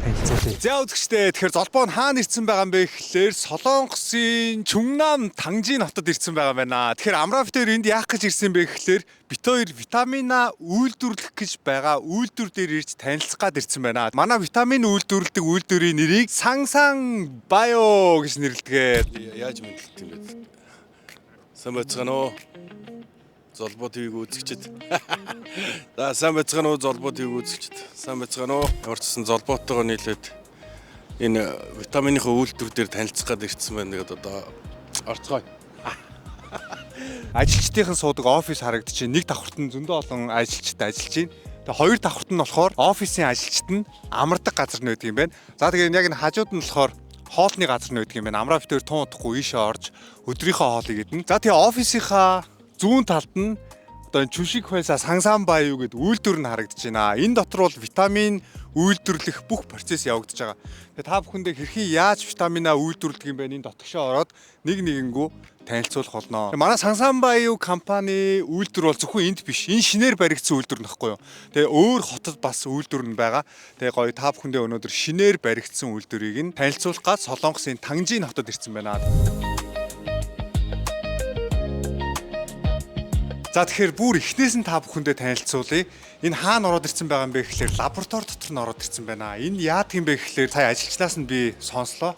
танилцуулъя. За үзэгчдээ тэгэхээр золбоо нь хаана ирсэн байгаа юм бэ гэхлээр Солонгосын Чүнгнам Тангжин хотод ирсэн байгаа байна. Тэгэхээр Амрапт 2 энд яах гэж ирсэн бэ гэхлээр бит хоёр витамина үйлдвэрлэх гэж байгаа үйлдвэр дээр ирж танилцах гад ирсэн байна. Манай витамин үйлдвэрлэдэг үйлдвэрийн нэрийг Sansan Bio гэж нэрлэдэг. Яаж мэдлэлт юм бэ? Сайн байцгаана уу? Золбоо ТV-г үзэгчид. За сайн байцгаана уу Золбоо ТV-г үзэгчид. Сайн байцгаана уу? Орчсон золбоотойгоо нийлээд энэ витаминыхаа үйлдвэр дээр танилцах гад ирсэн байна. Тэгээд одоо орцгоё. Ажилчдын суудаг офис харагдчих. Нэг давхарт нь зөндөө олон ажилчид ажиллаж байна. Тэгээ хоёр давхарт нь болохоор офисын ажилчид нь амардаг газар нь байдаг юм байна. За тэгээ яг энэ хажууд нь болохоор хоолны газар нь байдаг юм байна. Амрапт 2 тун утахгүй ийшээ орж өдрийнхөө хоолыг идэнэ. За тэгээ офисынхаа зүүн талд нь одоо энэ Чүшиг Хвайса Sansan Bio гэдэг үйлдвэр нь харагдаж байна. Энэ дотор бол витамин үйлдвэрлэх бүх процесс явагдаж байгаа. Тэгээ та бүхэндээ хэрхэн яаж витамина үйлдвэрлэдэг юм бэ? Энэ дотгошоо ороод нэг нэгэнгүү танилцуулах болно. Манай Sansan Bio компани үйлдвэр бол зөвхөн энд биш. Энэ шинээр баригдсан үйлдвэр нөхгүй юу. Тэгээ өөр хотод бас үйлдвэр нь байгаа. Тэгээ гоё та бүхэндээ өнөөдөр шинээр баригдсан үйлдвэрийг нь танилцуулах гад Солонгосын Тангжин хотод ирсэн байна. За тэгэхээр бүр эхнээс нь та бүхэндээ танилцуулъя. Энэ хаана ороод ирсэн байгаа юм бэ гэхлээр лаборатори дотор нь ороод ирсэн байна. Энэ яадаг юм бэ гэхлээр сая ажилчлаас нь би сонслоо.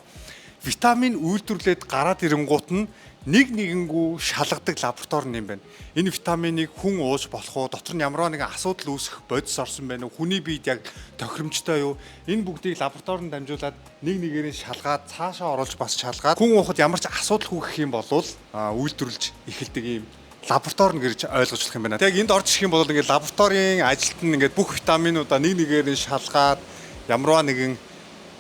Витамин үйлдвэрлээд гараад ирэнгуут нь нэг нэгэнгүү шалгадаг лаборатори юм байна. Энэ витаминыг хүн ууж болох уу? Дотор нь ямар нэгэн асуудал үүсэх бодис орсон байна уу? Хүний биед яг тохиромжтой юу? Энэ бүгдийг лабораторид дамжуулаад нэг нэгээр нь шалгаад цаашаа оруулж бас шалгаад хүн уухад ямар ч асуудалгүй гэх юм бол үйлдвэрлэж эхэлдэг юм лаборатори гэж ойлгож болох юм байна. Яг энд орж ирэх юм бол ингээд лабораторийн ажилт нь ингээд бүх витаминуудаа нэг нэгээр нь шалгаад ямарваа нэгэн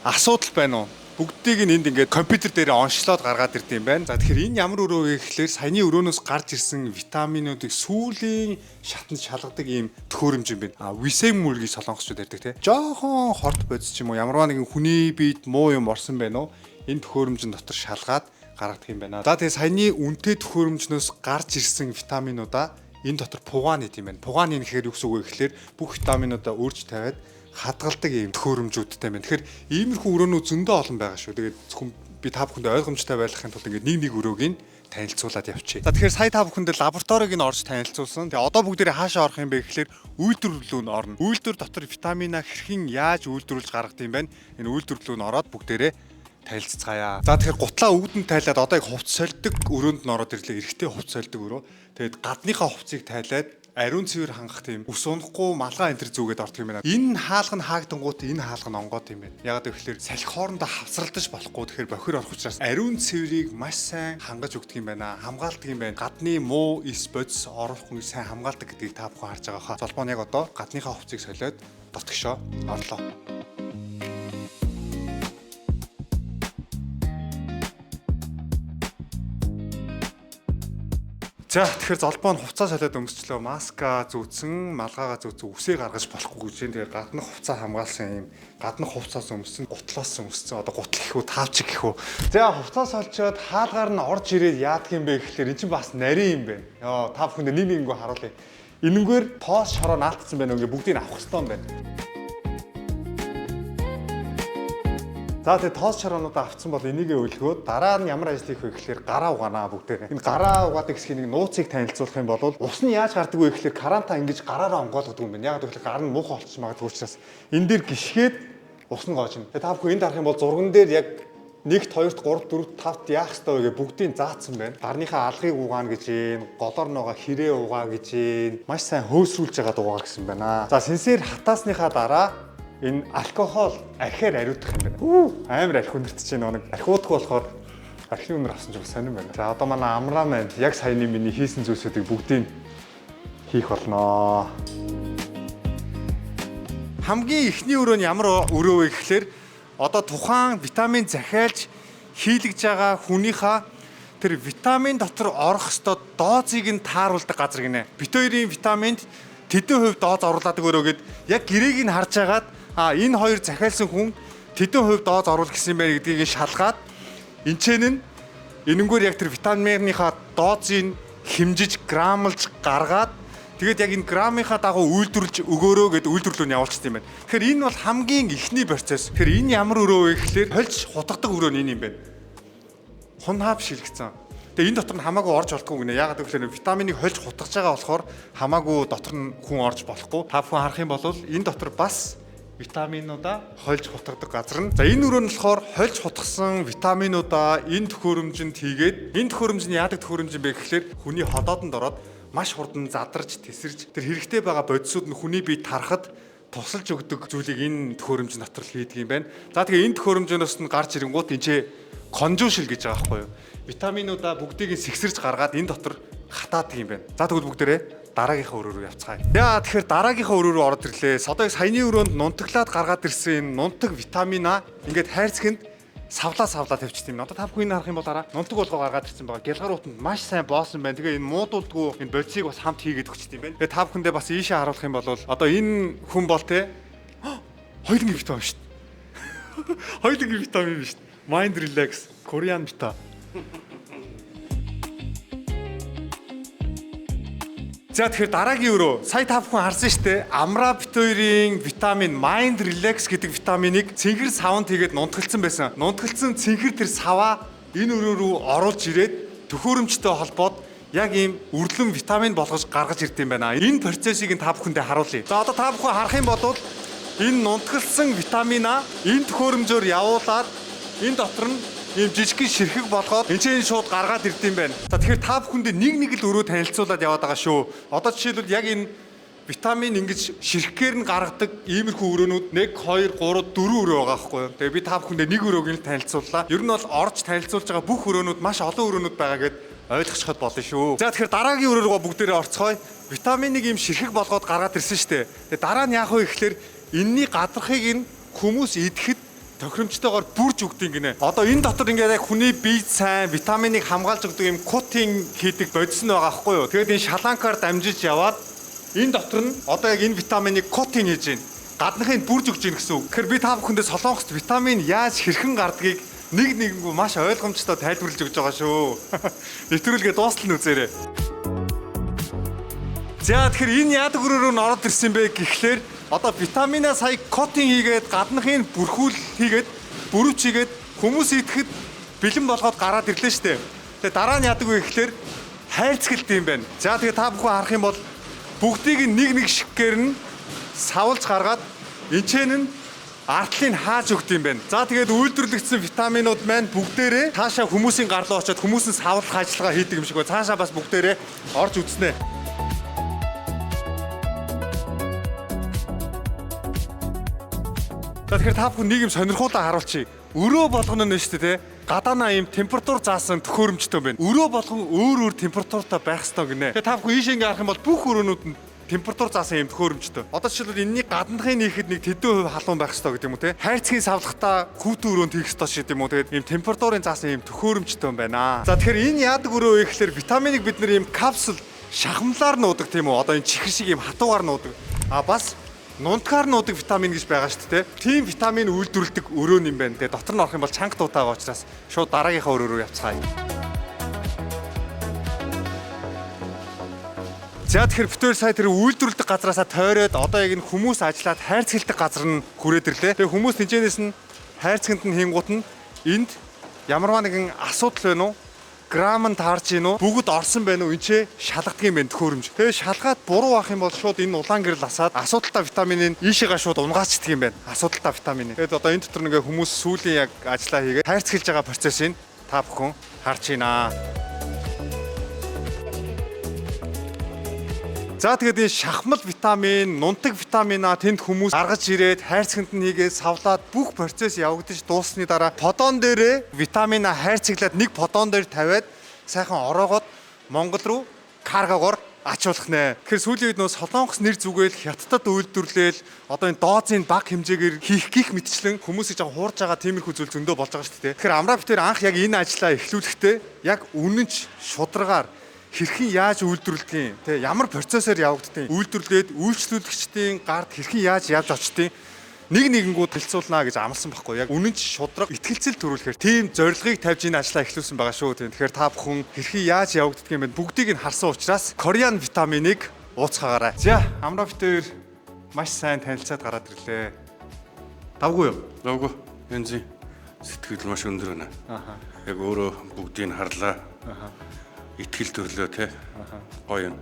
асуудал байна уу? Бүгдийг нь энд ингээд компьютер дээр онцлоод гаргаад ирд юм байна. За тэгэхээр энэ ямар өрөө вэ гэхлээр саяны өрөөнөөс гарч ирсэн витаминуудыг сүүлийн шатанд шалгадаг ийм төхөөрөмж юм байна. Висемүл гэж солонгосчууд ярьдаг тийм. Жохон хорт бодис ч юм уу ямарваа нэгэн хүний биед муу юм орсон байна уу? Энэ төхөөрөмжийн дотор шалгаад гаргадаг юм байна. За тэгээ саяны үнэтэй төхөөрөмжнөөс гарч ирсэн витаминуудаа энэ дотор пугаан гэдэг юм байна. Пугаан нь гэхээр юу гэсэн үг вэ гэхээр бүх витаминуудаа өөрч тавиад хадгалдаг юм төхөөрөмжүүдтэй байна. Тэгэхээр иймэрхүү өрөөнүүд зөндөө олон байгаа шүү. Тэгээд зөвхөн би та бүхэнд ойлгомжтой байлгахын тулд ингээд нэг өрөөг нь танилцуулаад явчихъя. За тэгэхээр сая та бүхэнд лабораториг нь орж танилцуулсан. Тэгээ одоо бүгдээрээ хаашаа орох юм бэ гэхээр үйлдвэр рүү нь орно. Үйлдвэр дотор витамина хэрхэн яаж үйлдвэрлэж гаргадаг юм бэ? Энэ үйлдвэр рүү нь ороод бүгдээрээ танилццгаая. За тэгэхээр гутлаа өвдөнд тайлаад одоо яг хувц сольдог өрөөнд нь ороод ирлээ. Эрэгтэй хувц сольдог өрөө. Тэгээд гадныхаа хувцыг тайлаад ариун цэвэр хангах тийм ус унахгүй малгай энэ төр зүгээд ордог юм байна. Энэ хаалга нь хаагдангууд энэ хаалга нь онгоод юм байна. Ягаад гэвэл салхи хоорондоо хавсралдаж болохгүй тэгэхээр бохир орох учраас ариун цэврийг маш сайн хангаж өгдөг юм байна. Хамгаалдаг юм байна. Гадны муу эс бодис орохгүй сайн хамгаалдаг гэдгийг та бүхэн харж байгаа хаа. Золбоо нь яг одоо гадныхаа хувцсыг солиод дотгошоо орлоо. За тэгэхээр золбоо нь хувцас солиод өмсчлөө, маска зүүцэн, малгайгаа зүүцэн, үсээ гаргаж болохгүй гэж. Тэгээд гаднах хувцас хамгаалсан юм. Гаднах хувцас өмссөн, гутлаас өмссөн. Одоо гутал гэх үү, таавчиг гэх үү. За хувцас олчоод хаалгаар нь орж ирээд яадаг юм бэ гэхэлэр эн чинь бас нарийн юм байна. Йоо, та бүхэнд нэг нэгэнгөө харуулъя. Энэнгээр тоос шороо наалтсан байна үгээ бүгдийг авах хэрэгтэй юм байна. За тэгээ тоос шороонуудаа авцсан бол энийгээ өлгөөд дараа нь ямар ажил хийх вэ гэхээр гараа угаанаа бүгдээ. Энэ гараа угаадаг хэсгийг нэг нууцыг танилцуулах юм бол ус нь яаж гардаг вэ гэхээр карантаа ингэж гараараа онгойлгодог юм байна. Яг гэвэл гар нь муухай болчих магадгүй учраас энэ дээр гიშгээд ус нь гоожно. Тэгээ та бүхэн энд харах юм бол зурган дээр яг 1-т 2-т 3-т 4-т 5-т яах ёстой вэ гэ бүгдийг заасан байна. Гарныхаа алгыг угаана гэж юм, голоор ногоо хэрээ угаа гэж юм. Маш сайн хөөсрүүлж байгаа угаа гэсэн байна. За сэнсээр хатаасныхаа дараа энэ алкогол архиар ариутгах юм байна. Амар архи өнөртөж байна. Нэг архиудах болохоор архи өнөр авсан ч бас сонирн байна. За одоо манай амраа маань яг саяны миний хийсэн зүйлсүүдийг бүгдийг хийх болноо. Хамгийн эхний өрөө нь ямар өрөө вэ гэхээр одоо тухайн витамин захиалж хийлгэж байгаа хүнийхээ тэр витамин дотор орох ёстой доозыг нь тааруулдаг газар гинэ. Бит хоёрын витаминд тэдэн хувь дооз оруулаад өгөөрэй гэд яг гэрээг нь харж агаад энэ хоёр захиалсан хүн тэдэн хувь дооз оруул гэсэн юм байна гэдгийг шалгаад энэчэн нь энэнгээр яг тэр витаминыхаа доозыг хэмжиж грамлж гаргаад тэгээд яг энэ грамынхаа дагуу үйлдвэрлэж өгөөрөө гэд үйлдвэрлэл нь явуулчихсан юм байна. Тэгэхээр энэ бол хамгийн эхний процесс. Тэгэхээр энэ ямар өрөө вэ гэхээр хольж хутгадаг өрөө нь энэ юм байна. Хунхаав шилгцэн. Тэгээ энэ дотор нь хамаагүй орж болохгүй гинэ. Ягаад гэвэл витаминыг хольж хутгаж байгаа болохоор хамаагүй дотор нь хүн орж болохгүй. Та бүхэн харах юм бол энэ дотор бас витаминуудаа хольж хутгадаг газар нь. За энэ өрөө нь болохоор хольж хутгасан витаминуудаа энэ төхөөрөмжөнд хийгээд энэ төхөөрөмж нь яадаг төхөөрөмж юм бэ гэхээр хүний ходоодонд ороод маш хурдан задарч тесэрж тэр хэрэгтэй байгаа бодисууд нь хүний биед тарахад тусалж өгдөг зүйлийг энэ төхөөрөмж дотор л хийдэг юм байна. За тэгээ энэ төхөөрөмжнөөс нь гарч ирэнгуут энэ конжушил гэж байгаа байхгүй юу? Витаминуудаа бүгдийг сэгсэрж гаргаад энэ дотор хатаадаг юм байна. За тэгвэл бүгдээрээ дараагийнхаа өрөө рүү явцгаая. Яа тэгэхээр дараагийнхаа өрөө рүү ороод ирлээ. Одоо саяны өрөөнд нунтаглаад гаргаад ирсэн энэ нунтаг витамина ингээд хайрцагт савлаа тавьчихсан юм. Одоо та бүхэн харах юм бол нунтаг болгоо гаргаад ирсэн байгаа. Гялгаруутанд маш сайн боосон байна. Тэгээ энэ муудулдгүй энэ бодисыг бас хамт хийгээд өгчт юм байна. Тэгээ та бүхэндээ бас ийшээ харуулах юм бол одоо энэ хүн бол те хоёулангийн витамин шүү дээ. Хоёулангийн витамин биш. Mind relax, Korean vita. За тэгэхээр дараагийн өрөө сая та бүхэн харсан шүү дээ. Амра бит хоёрын витамин Mind Relax гэдэг витаминыг цэнхэр савнд хийгээд нунтгалцсан байсан. Нунтгалцсан цэнхэр тэр саваа энэ өрөө рүү оруулж ирээд төхөөрөмжтэй холбоод яг ийм үрлэн витамин болгож гаргаж ирд юм байна. Энэ процессыг та бүхэндээ харуулъя. За одоо та бүхэн харах юм бол энэ нунтгалцсан витамина энэ төхөөрөмжөөр явуулаад энэ дотор нь ийм жижигхэн ширхэг болгоод энэ шууд гаргаад ирд юм байна. За тэгэхээр та бүхэндээ нэг л өрөө танилцуулаад яваад байгаа шүү. Одоо жишээлбэл яг энэ витамин ингэж ширхгээр нь гаргадаг иймэрхүү өрөөнүүд 1 2 3 4 өрөө байгаа байхгүй юу. Тэгээ би та бүхэндээ нэг өрөөг нь танилцууллаа. Ер нь бол орж танилцуулж байгаа бүх өрөөнүүд маш олон өрөөнүүд байгаа гэд ойлгочиход болно шүү. За тэгэхээр дараагийн өрөө рүү бүгдээрээ орцгоё. Витаминыг ийм ширхэг болгоод гаргаад ирсэн шүү дээ. Тэгээ дараа нь яах вэ гэхээр энэний гадархыг нь хүмүүс идэхэд тохиромжтойгоор бүрж өгдөг гинэ. Одоо энэ дотор ингээд яг хүний бие сайн витаминыг хамгаалж өгдөг юм кутинг хийдэг бодис нь байгаа байхгүй юу. Тэгээд энэ шаланкаар дамжиж яваад энэ дотор нь одоо яг энэ витаминыг кутинг хийж байна. Гадныхыг бүрж өгч гин гэсэн үг. Тэгэхээр би та бүхэндээ солонгост витамин яаж хэрхэн гардгийг нэгэнгүү маш ойлгомжтой тайлбарлаж өгч байгаа шүү. Нэвтрүүлгээ дуустал нь үзээрэй. За тэгэхээр энэ яадаг өрөөрөө н ороод ирсэн бэ гэхлээр одоо витамина сая котинг хийгээд гадныхын бүрхүүл хийгээд бүрүүч хийгээд хүмүүс идэхэд бэлэн болгоод гараад ирлээ штэ. Тэгээ дараа нь яадаг вэ гэхлээр хайрцагт юм байна. За тэгээ та бүхэн харах юм бол бүгдийг нэг шиггээр нь савлж гаргаад энэчэн нь артлыг хааж өгд юм байна. За тэгээд үйлдвэрлэгдсэн витаминууд маань бүгдээрээ цаашаа хүмүүсийн гар руу очиод хүмүүсийн савлах ажиллагаа хийдэг юм шиг байна. Цаашаа бас бүгдээрээ орж үзнэ. За тэгэхээр та бүхэн нэг юм сонирхуулаа харуулчих. Өрөө болгоно нь шүү дээ, гадаанаа ийм температур заасан төхөөрөмжтэй байна. Өрөө болгон өөр температуртай байх ёстой гинэ. Тэгээ та бүхэн ийш ингээ харах юм бол бүх өрөөнүүд нь температур заасан ийм төхөөрөмжтэй. Одоо жишээлбэл энэний гаднахын нийхэд нэг тэдэн хувь халуун байх ёстой гэдэг юм уу те. Хайрцгийн савлахтаа хүүтэн өрөөнд хийх ёстой шүү дээ юм уу. Тэгээд ийм температурын заасан ийм төхөөрөмжтэй юм байна. За тэгэхээр энэ яадаг өрөө вэ гэхээр витаминыг бид нэр ийм капсул шахамлаар нуудаг тийм үү. Одоо энэ чихэр шиг ийм хатуугаар нуудаг. Бас нунтгаар нуудаг витамин гэж байгаа шүү дээ. Тийм витамин үйлдвэрлэдэг өрөө юм байна. Тэгээ дотор нь орох юм бол чанга дутаагаа учраас шууд дараагийнхаа өрөө рүү явцгаая. За тэгэхээр битүүр сая тэр үйлдвэрлэдэг газраасаа тойроод одоо яг энэ хүмүүс ажиллаад хайрцагладаг газар нь хүрээд ирлээ. Тэгээ хүмүүс тэнцэнээс нь хайрцагт нь хийнгуут нь энд ямарваа нэгэн асуудал байна уу? Грам нь таарч гин үү? Бүгд орсон байна уу? Энд ч шалгадаг юм байна төхөөрөмж. Тэгээ шалгаад буруу ах юм бол шууд энэ улаан гэрэл асаад асуудалтай витаминыг ийшээгээ шууд унгаачдаг юм байна. Асуудалтай витаминыг. Тэгээд одоо энэ дотор нэгэ хүмүүс сүүлийн яг ажиллаа хийгээд хайрцагж байгаа процессыг та бүхэн харж байна. За тэгээд энэ шахмал витамин, нунтаг витамина тэнд хүмүүс гаргаж ирээд хайрцагт нь хийгээд савлаад бүх процесс явагдаж дууссаны дараа подон дээрээ витамина хайрцаглаад нэг подон дээр тавиад сайхан ороогоод Монгол руу каргогоор ачуулах нэ. Тэгэхээр сүүлийн үед нөө Солонгос нэр зүгээл хятадд үйлдвэрлээл одоо энэ доозын баг хэмжээгээр хийх гих мэтчлэн хүмүүсийг жоо хуурж байгаа тиймэрхүү зүйл зөндөө болж байгаа шүү дээ. Тэгэхээр Амрафтер анх яг энэ ажлаа эхлүүлэхдээ яг үнэнч шударгаар хэрхэн яаж үйлдвэрлэдгийг те ямар процессор явагддгийг үйлдвэрлээд үйлчлүүлэгчдийн гард хэрхэн яаж явж очдгийг нэг нэгэнгүүд хэлцүүлнэ гэж амласан байхгүй яг үнэн ч шудраг итгэлцэл төрүүлэхээр тийм зорилгыг тавьж энэ ажлаа эхлүүлсэн байгаа шүү. Тэгэхээр та бүхэн хэрхэн яаж явагддгийг мэд бүгдийг нь харсан учраас Korean витаминыг ууцхаагаарай. За Амрафтер маш сайн танилцаад гараад ирлээ. Давгүй юу? Давгүй. Янзын сэтгэл маш өндөр байна. Яг өөрөө бүгдийг нь харлаа. Итгэл төрлөө те. Гоё юм.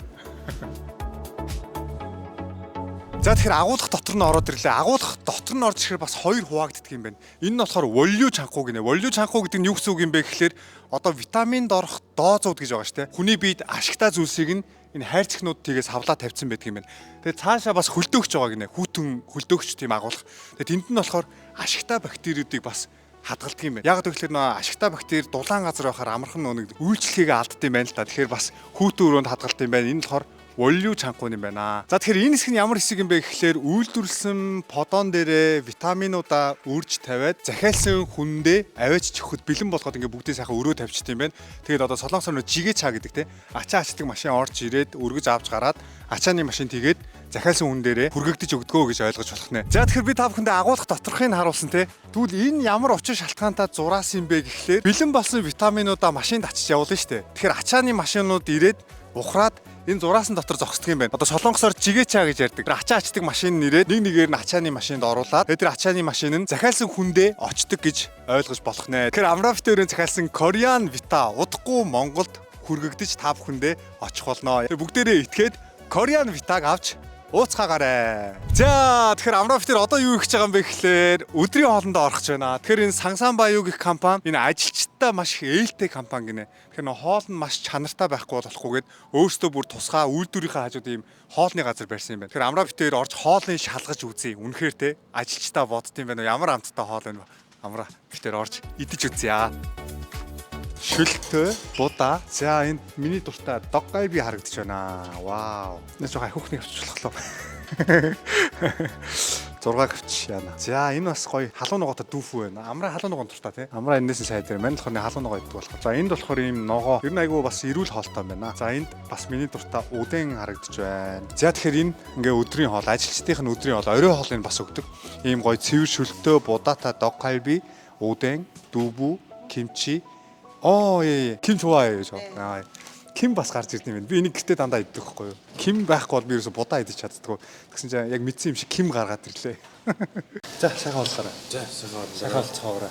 За тэгэхээр агуулгах дотор нь ороод ирлээ. Агуулгах дотор нь орж ирэхээр бас хоёр хуваагддаг юм байна. Энэ нь болохоор волью чанхуу гинэ. Волью чанхуу гэдэг нь юу гэсэн үг юм бэ гэхээр одоо витаминд орох доозууд гэж байгаа шүү дээ. Хүний биед ашигтай зүйлсийг нь энэ хайрцагнууд тийгээс хавлаа тавьсан байдаг юм байна. Тэгээд цаашаа бас хөлдөөгч байгаа гинэ. Хүүтэн хөлдөөгч тийм агуулгах. Тэгээд тэнд нь болохоор ашигтай бактериудыг бас хадгалдаг юм байна. Яг тэгэхээр нөө ашигтай бактери дулаан газар байхаар амархан нэг үйлчлэгийг алддаг юм байна л та. Тэгэхээр бас хүүтэн өрөөнд хадгалдаг юм байна. Энэ болохоор волью чанхуу юм байна. За тэгэхээр энэ хэсэг нь ямар хэсэг юм бэ гэхээр үйлдвэрлэсэн подон дээрээ витаминуудаа үрж тавиад захиалсан хүндээ аваач чөхөд бэлэн болгоод ингээ бүгдээ сайхан өрөө тавьчихдаг юм байна. Тэгээд одоо солонгосоор нөө жигээ чаа гэдэг те. Ачаа ачдаг машин орж ирээд өргөж авч гараад ачааны машин тэгээд захиалсан хүн дээрээ хүргэгдэж өгдгөө гэж ойлгож болох нэ. За тэгэхээр би та бүхэндээ агуулгах доторхыг харуулсан те. Тэгвэл энэ ямар учир шалтгаантай зураас юм бэ гэхлээр бэлэн болсон витаминуудаа машинд ачиж явуулна шүү дээ. Тэгэхээр ачааны машинууд ирээд ухраад энэ зураасан дотор зогсдөг юм байна. Одоо солонгосоор жигээ чаа гэж ярьдаг. Ачаа ачдаг машин нэрээд нэг нэгээр нь ачааны машинд оруулаад тэр ачааны машин нь захиалсан хүндээ очдог гэж ойлгож болох нэ. Тэгэхээр Амрафтерийн захиалсан Korean Vita удахгүй Монголд хүргэгдэж та бүхэндээ очих болно. Бүгдээрээ итгээд Korean Vita-г авч ууцхаагаарай. За тэгэхээр Амрафтер одоо юу хийж байгаа юм бэ гэхлээр өдрийн хоолндоо орох гэж байна. Тэгэхээр энэ Сангсан Баю гэх компани энэ ажилчдаа маш их ээлтэй компани гинэ. Тэгэхээр нөө хоол нь маш чанартай байхгүй болохгүйгээд өөрсдөө бүр тусгай үйлдвэрийнхээ хажууд ийм хоолны газар барьсан юм байна. Тэгэхээр Амрафтер орж хоолыг шалгаж үзье. Үнэхээр те ажилчдаа бодд юм байна. Ямар амттай хоол байна. Амрафтер орж идэж үзье. Шүлтэй, будаа. За энд миний дуртай доггайби харагдаж байна. Вау. Энэ жоо хөхний авчлах лөө. 6 гавч яана. За энэ бас гоё халуун ногоотой дүүфүү байна. Амраа халуун ногоон дуртай тий. Амраа энэс нь сайд байна. Мань болохоор халуун ногоо иддэг болохоор. За энд болохоор ийм ногоо. Ер нь айгүй бас эрүүл хоолтой байна. За энд бас миний дуртай үдэн харагдаж байна. За тэгэхээр энэ ингээ өдрийн хоол, ажилчдын өдрийн хоол, орой хоолыг бас өгдөг. Ийм гоё цэвэр шүлтэй, будаатай доггайби, үдэн, дүүбүү, кимчи. Ким 좋아해 저. Ким бас гарч ирд юм байна. Би энийг гэртээ дандаа иддэг байхгүй юу. Ким байхгүй бол би ерөөсө будаа идэж чаддаггүй. Тэгсэн чинь яг мэдсэн юм шиг Ким гаргаад ирлээ. За сайхан боллоо. За сайхан болцоорой.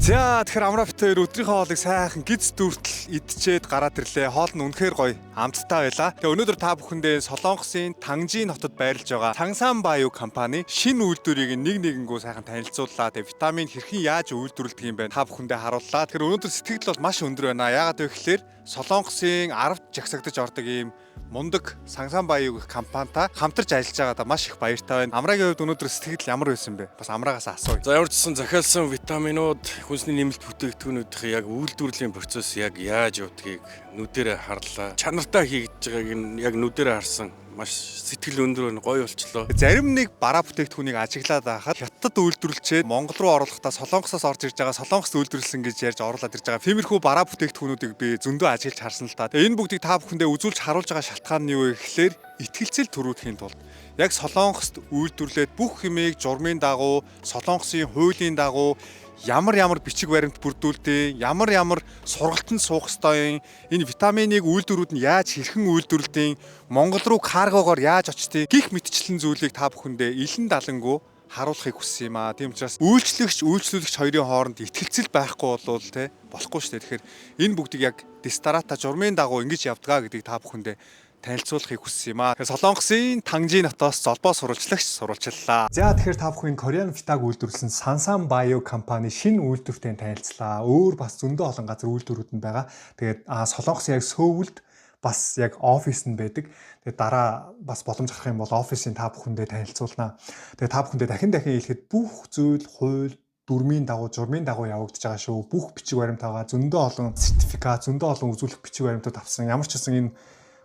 За тэгэхээр Амрафтер өдрийнхөө хоолыг сайхан гиз дүүртэл идчихэд гараад ирлээ. Хоол нь үнэхээр гоё амттай байлаа. Тэгээ өнөөдөр та бүхэндээ Солонгосын Тангжин хотод байрлаж байгаа Сангсан Баю компани шинэ үйлдвэрийг нэг нэгэнгүү сайхан танилцууллаа. Тэгээ витамин хэрхэн яаж үйлдвэрлэдэг юм бэ? Та бүхэндээ харууллаа. Тэгэхээр өнөөдөр сэтгэл бол маш өндөр байна. Яагаад вэ гэхээр Солонгосын 10-д жагсагдаж ордог ийм мундаг Сангсан Баяу гэх компанитай хамтарч ажиллаж байгаадаа маш их баяртай байна. Амрагийн хувьд өнөөдөр сэтгэл ямар байсан бэ? Бас Амраагаас асууя. За ямар ч гэсэн захиалсан витаминууд, хүнсний нэмэлт бүтээгдэхүүнүүдийн яг үйлдвэрлэлийн процесс яг яаж явдгийг нүдэрээ харлаа. Чанартай хийгдэж байгааг нь яг нүдэрээ харсан. Маш сэтгэл өндөр гоё болчлоо. Зарим нэг бараа бүтээгдэхүүнийг ажиглаад байхад хятад үйлдвэрлэлчээд Монгол руу оруулахдаа Солонгосоос орж ирж байгаа Солонгост үйлдвэрлэсэн гэж ярьж оруулаад ирж байгаа. Тиймэрхүү бараа бүтээгдэхүүнүүдийг би зөндөө ажиглаж харсан л та. Тэгээ энэ бүгдийг та бүхэндээ үзүүлж харуулж байгаа шалтгаан нь юу вэ гэхээр итгэлцэл төрүүлэхийн тулд яг Солонгост үйлдвэрлээд бүх хэмээг журмын дагуу, Солонгосын хуулийн дагуу ямар бичиг баримт бүрдүүлдэг, ямар сургалтанд суух ёстой юм, энэ витаминыг үйлдвэрүүд нь яаж хэрхэн үйлдвэрлэдэг, Монгол руу каргогоор яаж очтыг гих мэтчлэн зүйлийг та бүхэндээ илэн далангуу харуулахыг хүссэн юм аа. Тийм учраас үйлчлүүлэгч хоёрын хооронд итгэлцэл байхгүй болвол те болохгүй шүү дээ. Тэгэхээр энэ бүгдийг яг дистарата журмын дагуу ингэж явдгаа гэдгийг та бүхэндээ танилцуулахыг хүссэн юм аа. Солонгосын Тангжи нотоос золбоо сурвалжлагч сурвалжлаа. За тэгэхээр та бүхэн Korean Vita-г үйлдвэрлэсэн Sansan Bio компани шинэ үйлдвэртэй танилцлаа. Өөр бас зөндөө олон газар үйлдвэрүүд нь байгаа. Тэгээд Солонгосын яг Сөүлд бас яг офис нь байдаг. Тэгээд дараа бас боломж гарах юм бол офисын та бүхэндээ танилцуулнаа. Тэгээд та бүхэндээ дахин хэлэхэд бүх зүйл хууль дүрмийн дагуу, журмын дагуу явагдаж байгаа шүү. Бүх бичиг баримт байгаа. Зөндөө олон сертификат, зөндөө олон үзүүлэх бичиг баримтууд авсан. Ямар ч гэсэн энэ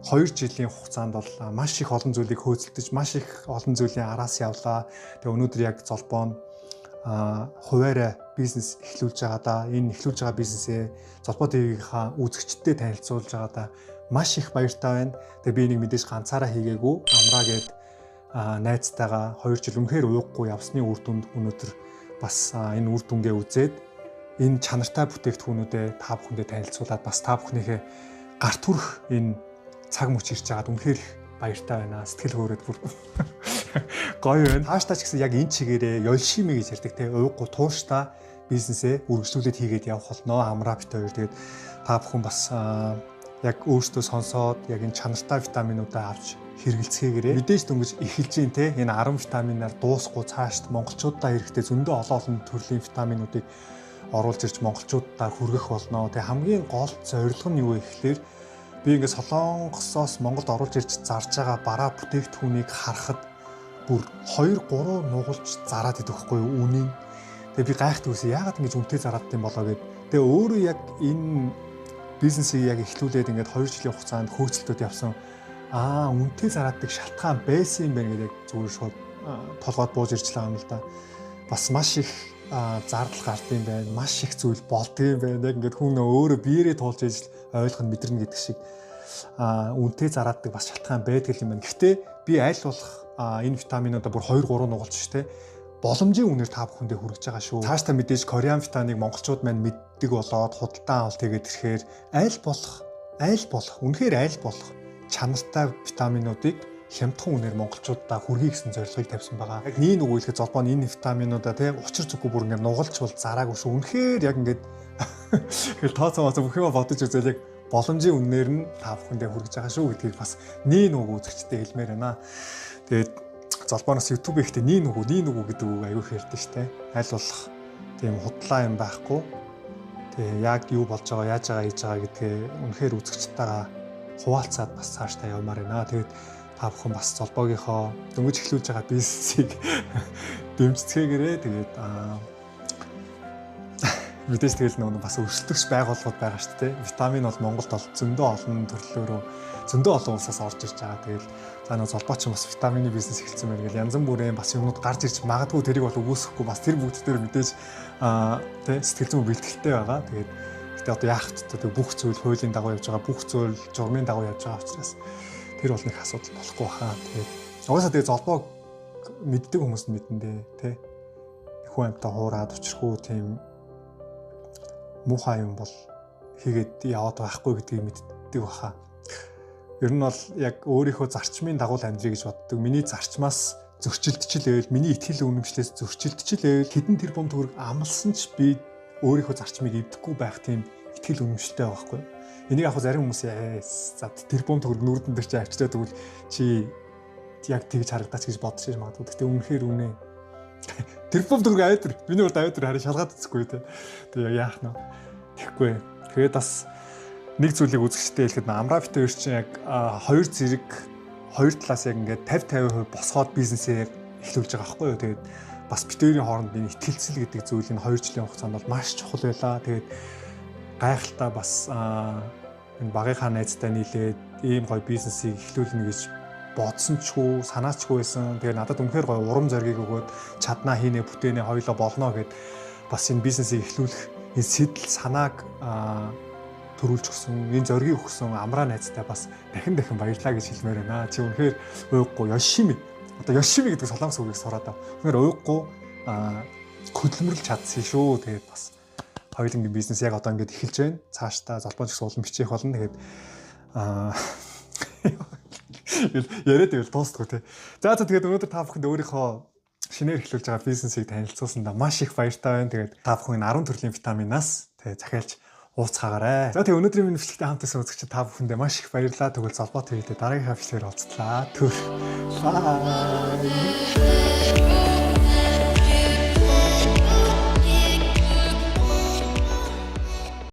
2 жилийн хугацаанд бол маш их олон зүйлийг хөөцөлдөж, маш их олон зүйлийн араас явлаа. Тэгээ өнөөдөр яг золбоо нь хуваарай бизнес эхлүүлж байгаадаа энэ эхлүүлж байгаа бизнесээ Золбоо ТV-ийнхаа үзэгчдэд танилцуулж байгаадаа маш их баяртай байна. Тэгээ би энийг мэдээж ганцаараа хийгээгүй. Амраа гээд найзтайгаа 2 жил өмнөхөр уухгүй явсны үр дүнд өнөөдөр бас энэ үр дүнгээ үзээд энэ чанартай бүтээгдэхүүнүүдэд та бүхэндээ танилцуулаад бас та бүхнийхээ гарт хүрэх энэ цаг мөч ирж байгаад үнэхээр их баяртай байна. Сэтгэл хөөрөөд бүр гоё байна. Хааштай ч гэсэн яг энэ чигээрээ ёлшими гэж ярьдаг те ууггүй тууштай бизнесээ үргэлжлүүлээд хийгээд явах болно. Амраа бит хоёр тэгээд та бүхэн бас яг өөрсдөө сонсоод яг энэ чанартай витаминуудаа авч хэрэгэлцгээгээрээ мэдээж дөнгөж эхэлж гин те энэ 10 витаминаар дуусахгүй цаашд монголчуудаа хэрэгтэй зөндөө олон төрлийн витаминуудыг оруулж ирж монголчуудаа хүргэх болно. Тэгээ хамгийн гол зорилго нь юу вэ гэхээр би ингээд Солонгосоос Монголд оруулж ирж зарж байгаа бараа бүтээгдэхүүнийг харахад бүр 2-3 нугалж зараад идэх байхгүй юу үнийн. Тэгээ би гайхдаг байсан. Яагаад ингэж үнэтэй зараад юм болоо гэд. Тэгээ өөрөө яг энэ бизнесийг яг эхлүүлээд ингээд 2 жилийн хугацаанд хөөцөлтөд явсан. Үнэтэй зараадаг шалтгаан байсан юм байна гэдэг зүгээр шууд толгойд бууж ирж байгаа юм л да. Бас маш их зардал гардаг юм байна. Маш их зүйл болдго юм байна. Яг ингээд хүн өөрөө биеэрээ туулж ижил ойлгох нь мэдэрнэ гэдэг шиг үнэтэй зараадаг бас шалтгаан байдаг юм байна. Гэхдээ би аль болох энэ витаминуудаа бүр 2-3 нугалж штэ боломжийн үнээр та бүхэндээ хүргэж байгаа шүү. Цаашдаа мэдээж Korean Vita-ыг монголчууд маань мэддэг болоод худалдан авалт хийгээд ирэхээр аль болох үнэхээр аль болох чанартай витаминуудыг хямдхан үнээр монголчуудаа хүргэе гэсэн зорилгыг тавьсан байгаа. Яг нэг үгүйхэд золбоо нь энэ витаминуудаа тийм учир зүггүй бүр ингээд нугалж бол зараагүй шүү. Үнэхээр яг ингээд тооцоо бүх юм бодож үзэл яг боломжийн үнээр нь та бүхэндээ хүргэж байгаа шүү гэдгийг бас нэг үзэгчтэй хэлмээр байна. Тэгээд золбооноос YouTube ихтэй нэг нүгүү гэдэг үг аягүй хэрдэж штэ. Аль болох тийм худлаа юм байхгүй. Тэгээ яг юу болж байгаа, яаж байгаа, хийж байгаа гэдгээ үнэхээр үзэгчтэйгээ хуваалцаад бас цаашдаа явмаар байна. Тэгээд та бүхэн бас золбоогийнхоо дөнгөж эхлүүлж байгаа бизнесийг дэмжцгээгээрээ тэгээд мэдээж тэгэл нэг бас өрсөлдөгч байгууллагууд байгаа шүү дээ. Витамин бол Монголд бол зөндөө олон төрлөөрөө зөндөө олон улсаас орж ирж байгаа. Тэгэл за нэг золбооч бас витамины бизнес эхэлсэн байна гэл янз бүрийн бас юмнууд гарч ирж магадгүй тэрийг бол үгүйсэхгүй бас тэр бүгд дээр мэдээж тэ сэтгэл зүйн бэлтгэлтэй байгаа. Тэгээд гэтээ одоо яах вэ? Бүх зүйл хуулийн дагуу явж байгаа, бүх зүйл журмын дагуу явж байгаа учраас тэр бол нэг асуудал болохгүй хаа. Тэгээд угаасаа тэгээд золбоо мэддэг хүмүүс нь мэдэндээ тэ хүн амтаа хуураад учрахгүй тийм муухай юм бол хийгээд яваад байхгүй гэдгийг мэддэг баха. Ер нь бол яг өөрийнхөө зарчмын дагуу амьдрий гэж боддог. Миний зарчмаас зөрчилдчихлээл, миний итгэл үнэмшлээс зөрчилдчихлээл хэдэн тэрбум төгрөг амлсан ч би өөрийнхөө зарчмыг эвдэхгүй байх тийм итгэл үнэмшилтэй байгаа байхгүй. Энийг яг зарим хүмүүс за тэрбум төгрөг нүрдэн дээр чи авчираад тэгвэл чи яг тэгж харагдаач гэж бодож ирж магадгүй. Гэхдээ үнэхээр үнэ. Тэрбум төгрөг аваад миний урд аваад хараа шалгаад үзэхгүй те. Тэгээ яах нь. Тэгэхгүй. Тэгээд бас нэг зүйлийг үзэгчтэй хэлэхэд Амра битээр чинь яг хоёр зэрэг хоёр талаас яг ингээд 50-50% босгоод бизнесээ эхлүүлж байгаа байхгүй юу. Тэгээд бас битэрийн хооронд энэ итгэлцэл гэдэг зүйл энэ 2 жилийн хугацаанд бол маш чухал байлаа. Тэгээд гайхалтай бас энэ багийнхаа найзтай нийлээд ийм гоё бизнесийг эхлүүлнэ гэж бодсончгүй, санаачгүй байсан. Тэгээд надад үнэхээр гоё урам зориг өгөөд чаднаа хийнэ, бүтээнэ хоёлоо болно гэд бас энэ бизнесийг эхлүүлэх энэ сэтэл санааг төрүүлж өгсөн, энэ зоргийг өгсөн Амра найзтай бас дахин баярлалаа гэж хэлмээр байна. Чи үнэхээр уйггүй Yoshimi. Одоо Yoshimi гэдэг солонгос үгийг сураад байгаа. Үнэхээр уйггүй хөдөлмөрлж чадсан шүү. Тэгээд бас хоёулангийн бизнес яг одоо ингэж эхэлж байна. Цаашдаа золбооч гэсэн улам бичих болно. Тэгээд яриад байвал дуустгүй тий. За тэгээд өнөөдөр та бүхэнд өөрийнхөө шинээр эхлүүлж байгаа бизнесийг танилцуулсандаа маш их баяртай байна. Тэгээд та бүхэн 10 төрлийн витаминаас тэгээд захиалж ууцхаагаарай. За тэгээд өнөөдрийн минь бичлэгтээ хамт байсан үзэгчид та бүхэндээ маш их баярлалаа. Тэгвэл Золбоо ТV-д дараагийн бичлэгээр уулзлаа. Түр. Бай.